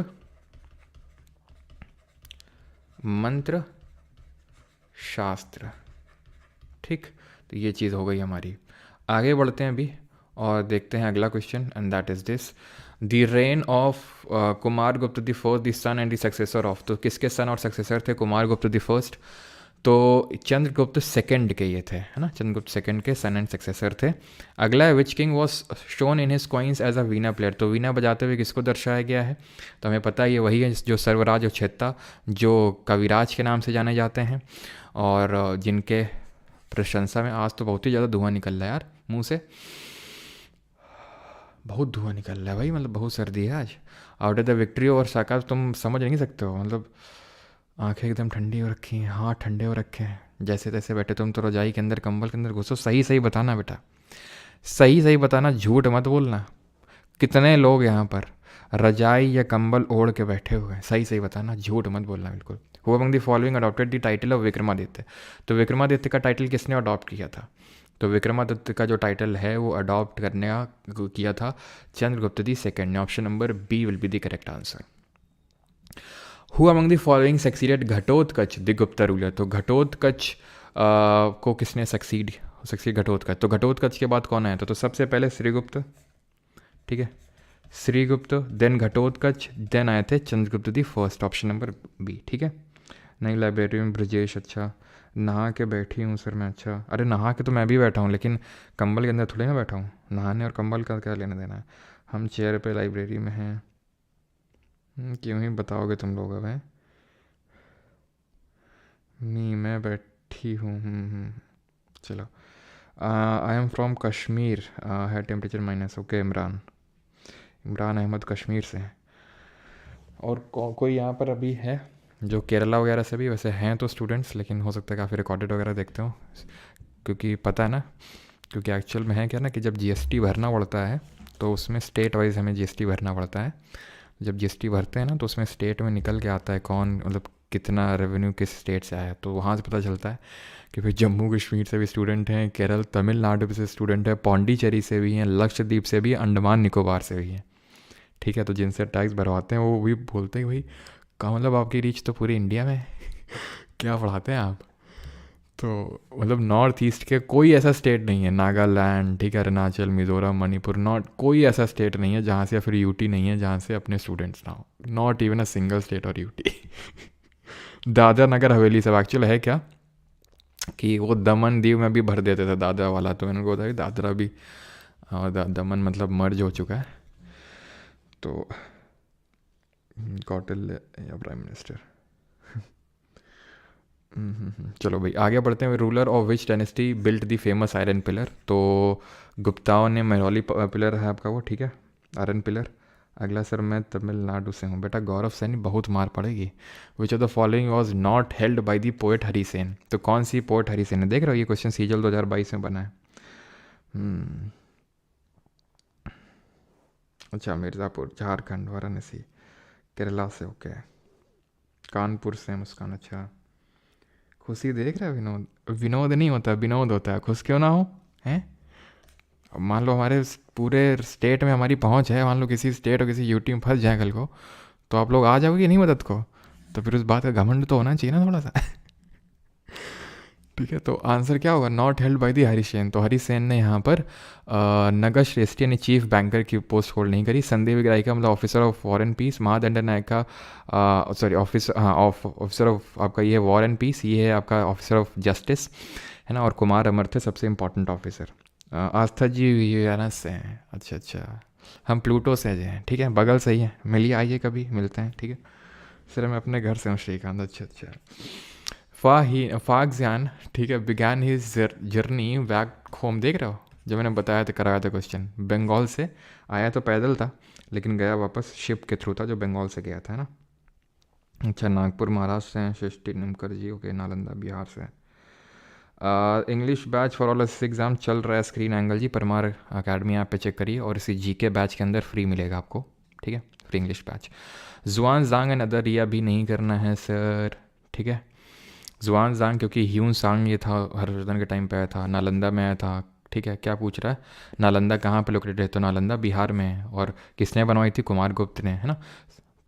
मंत्र शास्त्र। ठीक, तो ये चीज़ हो गई हमारी। आगे बढ़ते हैं अभी और देखते हैं अगला question, and that is this. The reign of Kumar Gupt the first, the son and the successor of, तो किसके सन और सक्सेसर थे कुमार गुप्त द फर्स्ट? तो चंद्रगुप्त सेकंड के ये थे, है ना, चंद्रगुप्त सेकंड के सन एंड सक्सेसर थे। अगला है which king was shown in his coins as a veena player, तो वीणा बजाते हुए किसको दर्शाया गया है? तो हमें पता है ये वही है जो सर्वराज उछेत्ता, जो कविराज के नाम से जाने जाते हैं, और जिनके प्रशंसा में आज तो बहुत ही ज़्यादा धुआं निकल रहा है यार मुंह से, बहुत धुआं निकल रहा है भाई, मतलब बहुत सर्दी है आज। आफ्टर द विक्ट्री ओवर साका, तुम समझ नहीं सकते हो, मतलब आंखें एकदम ठंडी हो रखी हैं, हाथ ठंडे हो रखे हैं, जैसे तैसे बैठे तुम तो रजाई के अंदर, कंबल के अंदर घुसो। सही सही बताना बेटा, सही सही बताना, झूठ मत बोलना। कितने लोग यहाँ पर रजाई या कंबल ओढ़ के बैठे हुए हैं? सही सही बताना, झूठ मत बोलना बिल्कुल। Who among the following adopted the title of Vikramaditya, तो विक्रमादित्य का टाइटल किसने अडॉप्ट किया था? तो विक्रमादित्य का जो टाइटल है वो अडॉप्ट करने का किया था चंद्रगुप्त दी सेकेंड ने। Option number B will be the correct answer. Who among the following succeeded Ghatotkacha the Gupta ruler, तो घटोत्कच को किसने सक्सीड घटोत्कच, तो घटोत्कच के बाद कौन आया था? तो सबसे पहले श्रीगुप्त, ठीक है, श्रीगुप्त, देन घटोत्कच, देन आए थे Chandragupta the first, option number B, ठीक है। नई लाइब्रेरी में ब्रजेश, अच्छा नहा के बैठी हूँ सर मैं, अच्छा अरे नहा के तो मैं भी बैठा हूँ, लेकिन कंबल के अंदर थोड़ी ना बैठा हूँ, नहाने और कंबल का क्या लेना देना है। हम चेयर पे लाइब्रेरी में हैं, क्यों ही बताओगे तुम लोग अब हैं। नहीं मैं बैठी हूँ, चलो। आई एम फ्रॉम कश्मीर, है temperature minus, okay. Imran Ahmad Kashmir से हैं। और कोई यहाँ पर अभी है जो केरला वगैरह से भी? वैसे हैं तो स्टूडेंट्स, लेकिन हो सकता है काफ़ी रिकॉर्डेड वगैरह देखते हो, क्योंकि पता है ना, क्योंकि एक्चुअल में है क्या ना कि जब जीएसटी भरना पड़ता है तो उसमें स्टेट वाइज हमें जीएसटी भरना पड़ता है। जब जीएसटी भरते हैं ना तो उसमें स्टेट में निकल के आता है कौन, मतलब कितना रेवेन्यू किस स्टेट से आया है, तो वहाँ से पता चलता है कि भाई जम्मू कश्मीर से भी स्टूडेंट हैं, केरल तमिलनाडु से स्टूडेंट है, पौंडीचेरी से भी हैं, लक्षद्वीप से भी, अंडमान निकोबार से भी हैं, ठीक है। तो जिनसे टैक्स भरवाते हैं वो भी बोलते हैं भाई का मतलब आपकी रीच तो पूरे इंडिया में क्या पढ़ाते हैं आप। तो मतलब नॉर्थ ईस्ट के कोई ऐसा स्टेट नहीं है, नागालैंड, ठीक है, अरुणाचल, मिज़ोरम, मणिपुर, नॉट कोई ऐसा स्टेट नहीं है जहाँ से, या फिर यूटी नहीं है जहाँ से अपने स्टूडेंट्स ना हो, not even a single state और यूटी। दादरा नगर हवेली सब एक्चुअल है क्या कि वो दमन दीव में भी भर देते थे दादरा वाला, तो मैंने उनको बताया दादरा भी, और दमन मतलब मर्ज हो चुका है, तो कौटिल्य या प्राइम मिनिस्टर। चलो भाई आगे बढ़ते हैं। Ruler of which dynasty built the famous iron pillar, तो गुप्ताओं ने महरौली पिलर है आपका वो, ठीक है, आयरन पिलर। अगला सर मैं तमिलनाडु से हूँ बेटा, गौरव सैनी बहुत मार पड़ेगी। Which of the following was not held by the poet Harisena, तो कौन सी पोएट हरिसेन है? देख रहे हो ये क्वेश्चन सीजल 2022 में बना है। अच्छा मिर्ज़ापुर झारखंड, वाराणसी, केरला से, ओके। कानपुर से मुस्कान, अच्छा। खुशी देख रहा है विनोद, विनोद नहीं होता विनोद होता है, खुश क्यों ना हो हैं। अब मान लो हमारे पूरे स्टेट में हमारी पहुंच है, मान लो किसी स्टेट और किसी यूटी में फंस जाए कल को, तो आप लोग आ जाओगे नहीं मदद को, तो फिर उस बात का घमंड तो होना चाहिए ना थोड़ा सा। ठीक है, तो आंसर क्या होगा? Not held by the Harisen, तो हरिसेन ने यहाँ पर नगर श्रेष्ठी यानी चीफ बैंकर की पोस्ट होल्ड नहीं करी। संदीप विग्राहिका मतलब officer of war and peace. Mahadand Nayaka sorry officer of आपका ये वॉर एंड पीस, ये है आपका ऑफिसर ऑफ जस्टिस, है ना। और कुमार अमर थे सबसे इंपॉर्टेंट ऑफिसर। आस्था जी यूएनएस से हैं, अच्छा अच्छा, हम प्लूटो से हैं, ठीक है, बगल से ही है, मिलिए आइए कभी मिलते हैं, ठीक है। सर मैं अपने घर से हूँ श्रीकांत, अच्छा अच्छा। फाक्सियान, ठीक है, began his journey back home, देख रहे हो जो मैंने बताया था, कराया था क्वेश्चन, बंगाल से आया तो पैदल था, लेकिन गया वापस शिप के थ्रू था जो बंगाल से गया था ना। अच्छा नागपुर महाराष्ट्र से हैं सृष्टि निमकर जी, ओके। नालंदा बिहार से। English batch for all exam चल रहा है screen angle G, Parmar academy app पे चेक करिए, और इसी जीके बैच के अंदर फ्री मिलेगा आपको, ठीक है, फ्री इंग्लिश बैच। जुआन जांग एंड अदर, रिया भी नहीं करना है सर, ठीक है। जुआन जांग क्योंकि ह्यून सांग ये था हर्षवर्धन के टाइम पे आया था, नालंदा में आया था, ठीक है। क्या पूछ रहा है, नालंदा कहाँ पे लोकेटेड है? तो नालंदा बिहार में है, और किसने बनवाई थी? कुमार गुप्त ने, है ना।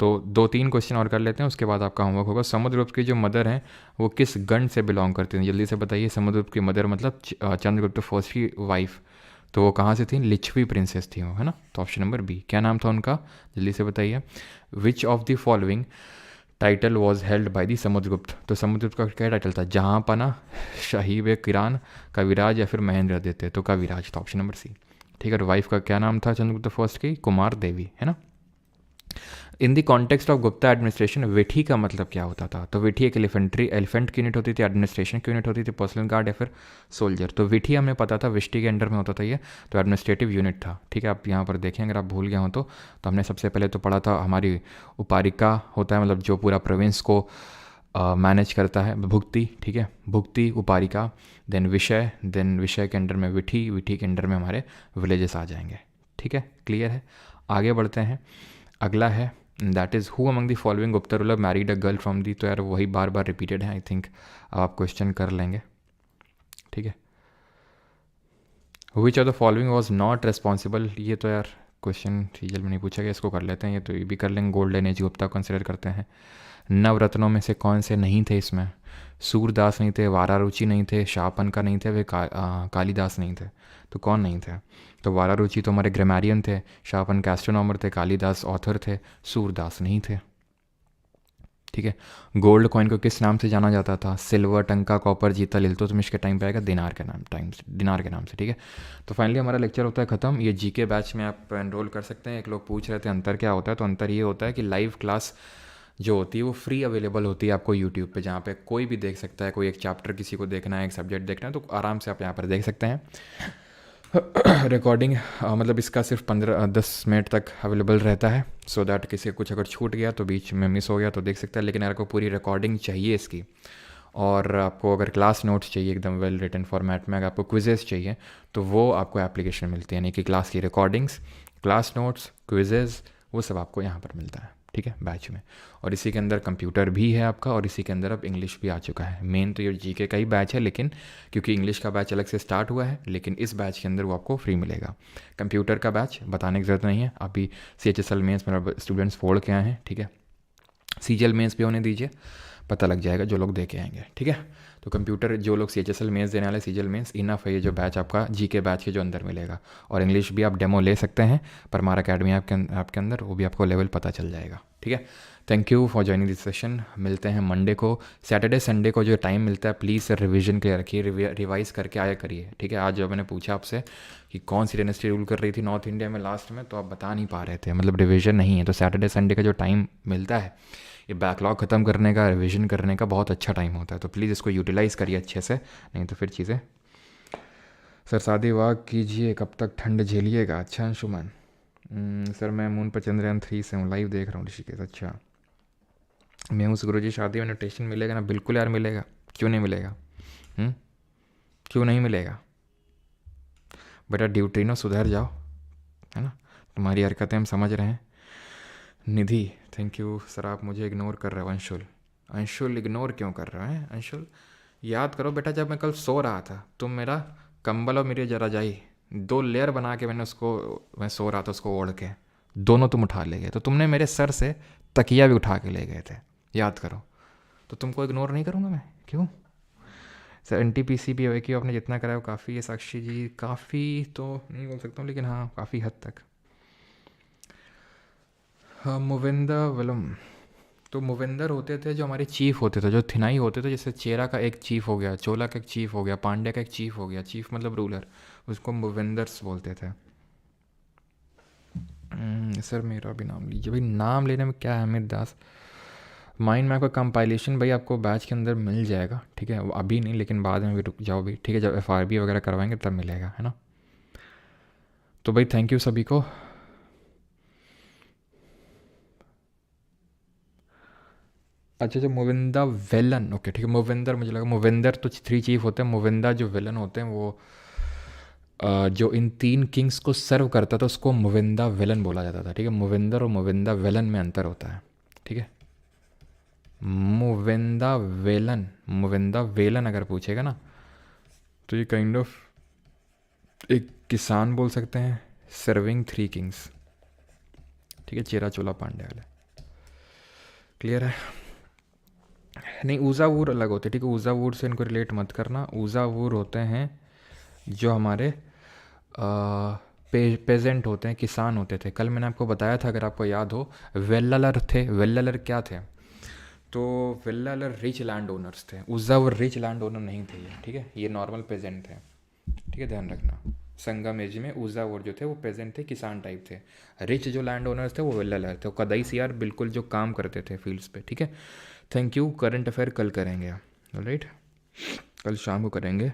तो 2-3 क्वेश्चन और कर लेते हैं, उसके बाद आपका होमवर्क होगा। समुद्रगुप्त की जो मदर हैं वो किस गण से बिलोंग करती थी, जल्दी से बताइए। समुद्रगुप्त की मदर मतलब चंद्रगुप्त फर्स्ट की वाइफ, तो वो कहाँ से थी, लिच्छवी प्रिंसेस थी वो, है ना। तो ऑप्शन नंबर बी, क्या नाम था उनका, जल्दी से बताइए। विच of the following title was held by the Samudragupta, तो समुद्रगुप्त का क्या टाइटल था, जहाँ पना, शाहीब किरान, कविराज या फिर महेंद्र आदित्य, तो कविराज था ऑप्शन नंबर सी। ठीक है, और वाइफ का क्या नाम था चंद्रगुप्त फर्स्ट की, कुमार देवी, है ना। In the context of Gupta administration Vithi का मतलब क्या होता था, तो विठी एक एलिफेंट की यूनिट होती थी, एडमिनिस्ट्रेशन की यूनिट होती थी, पर्सनल गार्ड या फिर सोल्जर। तो विठी हमें पता था विष्टी के अंडर में होता था ये, तो एडमिनिस्ट्रेटिव यूनिट था। ठीक है, आप यहाँ पर देखें अगर आप भूल गए हो तो हमने सबसे पहले तो पढ़ा था हमारी उपारिका होता है, मतलब जो पूरा प्रोविंस को मैनेज करता है, भुक्ति। ठीक है, भुक्ति, उपारिका, देन विषय के अंडर में विठी, विठी के अंडर में हमारे विलेजेस आ जाएंगे। ठीक है, क्लियर है। आगे बढ़ते हैं, अगला है that is who among the following Gupta ruler married a girl from the, तो यार वही बार बार रिपीटेड है, आई थिंक अब आप क्वेश्चन कर लेंगे। ठीक है, which of the following was not responsible, ये तो यार क्वेश्चन सीजल में नहीं पूछा गया, इसको कर लेते हैं, ये तो ये भी कर लेंगे। गोल्डन एज गुप्ता कंसिडर करते हैं। नवरत्नों में से कौन से नहीं थे इसमें, सूरदास नहीं थे, वारारुचि नहीं थे, शाहपन का नहीं थे, वे कालिदास नहीं थे, तो कौन नहीं थे, तो वारारुचि तो हमारे ग्रामेरियन थे, शाहपन एस्ट्रोनॉमर थे, कालिदास ऑथर थे, सूरदास नहीं थे। ठीक है, गोल्ड कॉइन को किस नाम से जाना जाता था, सिल्वर, टंका, कॉपर, जीतल, इल्तुतमिश के टाइम पे आएगा दिनार के नाम से। ठीक है, तो फाइनली हमारा लेक्चर होता है ख़त्म। ये जीके बैच में आप एनरोल कर सकते हैं। एक लोग पूछ रहे थे अंतर क्या होता है, तो अंतर ये होता है कि लाइव क्लास जो होती है वो फ्री अवेलेबल होती है आपको यूट्यूब पे, जहाँ पे कोई भी देख सकता है। कोई एक चैप्टर किसी को देखना है, एक सब्जेक्ट देखना है, तो आराम से आप यहाँ पर देख सकते हैं। रिकॉर्डिंग मतलब इसका सिर्फ 15-10 मिनट तक अवेलेबल रहता है, सो दैट किसी को कुछ अगर छूट गया तो बीच में मिस हो गया तो देख सकता है। लेकिन अगर आपको पूरी रिकॉर्डिंग चाहिए इसकी, और आपको अगर क्लास नोट्स चाहिए एकदम वेल रिटन फॉर्मेट में, अगर आपको क्विजेस चाहिए, तो वो आपको एप्लीकेशन मिलती है, यानी कि क्लास की रिकॉर्डिंग्स, क्लास नोट्स, क्विजेज़, वो सब आपको यहाँ पर मिलता है। ठीक है, बैच में। और इसी के अंदर कंप्यूटर भी है आपका, और इसी के अंदर अब इंग्लिश भी आ चुका है। मेन तो ये जीके का ही बैच है, लेकिन क्योंकि इंग्लिश का बैच अलग से स्टार्ट हुआ है, लेकिन इस बैच के अंदर वो आपको फ्री मिलेगा। कंप्यूटर का बैच बताने की ज़रूरत नहीं है, अभी CHSL मेंस में स्टूडेंट्स फोड़ के आए हैं। ठीक है, CGL मेंस भी होने दीजिए, पता लग जाएगा जो लोग दे के आएंगे। ठीक है, तो कंप्यूटर जो लोग CHSL मेंस देने वाले, CGL मेंस इनफ है ये जो बैच आपका जीके बैच के जो अंदर मिलेगा। और इंग्लिश भी आप डेमो ले सकते हैं परमार अकेडमी आपके अंदर, वो भी आपको लेवल पता चल जाएगा। ठीक है, thank you for joining this session. मिलते हैं मंडे को, सैटरडे संडे को जो टाइम मिलता है प्लीज़ रिवीजन के रखिए, रिवाइज करके आया करिए। ठीक है, आज जब मैंने पूछा आपसे कि कौन सी डायनेस्टी रूल कर रही थी नॉर्थ इंडिया में लास्ट में, तो आप बता नहीं पा रहे थे, मतलब रिवीजन नहीं है। तो सैटरडे संडे का जो टाइम मिलता है ये बैकलॉग ख़त्म करने का, रिवीजन करने का बहुत अच्छा टाइम होता है, तो प्लीज़ इसको यूटिलाइज़ करिए अच्छे से, नहीं तो फिर चीज़ें। सर शादी वाह कीजिए, कब तक ठंड झेलिएगा, अच्छा अंशुमन। सर मैं मून पर चंद्रयान 3 से हूँ, लाइव देख रहा हूँ ऋषिकेश। अच्छा, मैं हूँ गुरु जी, शादी में इन्विटेशन मिलेगा ना, बिल्कुल यार मिलेगा, क्यों नहीं मिलेगा, क्यों नहीं मिलेगा बेटा, ड्यूट्रीनो सुधर जाओ, है ना, तुम्हारी हरकतें हम समझ रहे हैं। निधि थैंक यू सर, आप मुझे इग्नोर कर रहे हो। अंशुल इग्नोर क्यों कर रहे हैं अंशुल, याद करो बेटा, जब मैं कल सो रहा था तुम मेरा कंबल और मेरी रजाई 2 लेयर बना के मैं सो रहा था उसको ओढ़ के, दोनों तुम उठा ले गए, तो तुमने मेरे सर से तकिया भी उठा के ले गए थे, याद करो। तो तुमको इग्नोर नहीं करूँगा मैं, क्यों। सर NTPC भी है कि आपने जितना करा है वो काफ़ी है साक्षी जी, काफ़ी तो नहीं बोल सकता हूँ, लेकिन हाँ काफ़ी हद तक। हाँ, मुविंदा विलम, तो मुविंदर होते थे जो हमारे चीफ होते थे, जो थिनाई होते थे, जैसे चेरा का एक चीफ हो गया, चोला का एक चीफ हो गया, पांड्या का एक चीफ हो गया, चीफ मतलब रूलर, उसको मुविंदर्स बोलते थे। सर मेरा भी नाम लीजिए भाई, नाम लेने में क्या है अमित दास। माइंड मैप का कंपाइलेशन भाई आपको बैच के अंदर मिल जाएगा। ठीक है, अभी नहीं लेकिन बाद में भी रुक जाओ भी। ठीक है, जब FRB वगैरह करवाएंगे तब मिलेगा, है ना। तो भाई थैंक यू सभी को। अच्छा अच्छा, मुविंदा वेलन, ओके ठीक है। मुविंदर, मुझे लगा मुविंदर तो 3 चीफ होते हैं, मुविंदा जो विलन होते हैं वो जो इन 3 किंग्स को सर्व करता था उसको मुविंदा विलन बोला जाता था। ठीक है, मुविंदर और मुविंदा विलन में अंतर होता है। ठीक है, मुविंदा वेलन अगर पूछेगा ना, तो ये काइंड ऑफ एक किसान बोल सकते हैं सर्विंग 3 किंग्स। ठीक है, चेरा चोला पांड्या वाले। क्लियर है? नहीं, ऊज़ावूर अलग होते हैं, ठीक है? ऊज़ावूर से इनको रिलेट मत करना। ऊज़ावूर होते हैं जो हमारे पेजेंट होते हैं, किसान होते थे। कल मैंने आपको बताया था, अगर आपको याद हो, वेल्लालर थे। वेल्लालर क्या थे? तो वेल्लालर रिच लैंड ओनर्स थे। ऊज़ावूर रिच लैंड ओनर नहीं थे ये, ठीक है? ये नॉर्मल पेजेंट थे, ठीक है? ध्यान रखना। संगम एज में ऊज़ावूर जो थे वो पेजेंट थे, किसान टाइप थे। रिच जो लैंड ओनर्स थे वो वेल्लालर थे। कदाई सियार बिल्कुल जो काम करते थे फील्ड्स पे, ठीक है? Thank you. करंट अफेयर कल करेंगे, ऑलराइट? कल शाम को करेंगे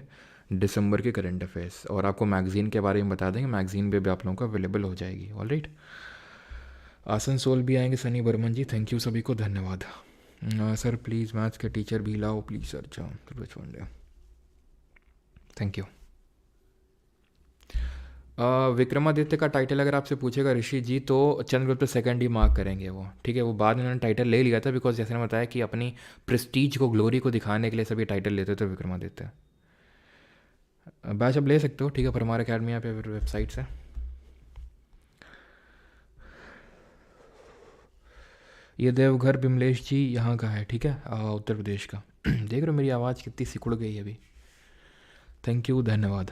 दिसंबर के करंट अफेयर्स, और आपको मैगज़ीन के बारे में बता देंगे। मैगज़ीन पे भी आप लोगों को अवेलेबल हो जाएगी, ऑलराइट? आसनसोल भी आएंगे सनी बर्मन जी, थैंक यू सभी को, धन्यवाद। सर प्लीज़ मैथ्स के टीचर भी लाओ प्लीज़ सर। अच्छा, थैंक यू। विक्रमादित्य का टाइटल अगर आपसे पूछेगा ऋषि जी, तो चंद्रगुप्त सेकंड ही मार्क करेंगे वो, ठीक है? वो बाद में उन्होंने टाइटल ले लिया था, बिकॉज जैसे मैंने बताया कि अपनी प्रेस्टीज को, ग्लोरी को दिखाने के लिए सभी टाइटल लेते थे विक्रमादित्य। बैच अब ले सकते हो, ठीक है? परमार अकेडमी पे वेबसाइट से। ये देवघर बिमलेश जी यहाँ का है, ठीक है? उत्तर प्रदेश का। देख रहे हो मेरी आवाज़ कितनी सिकुड़ गई है अभी। थैंक यू, धन्यवाद।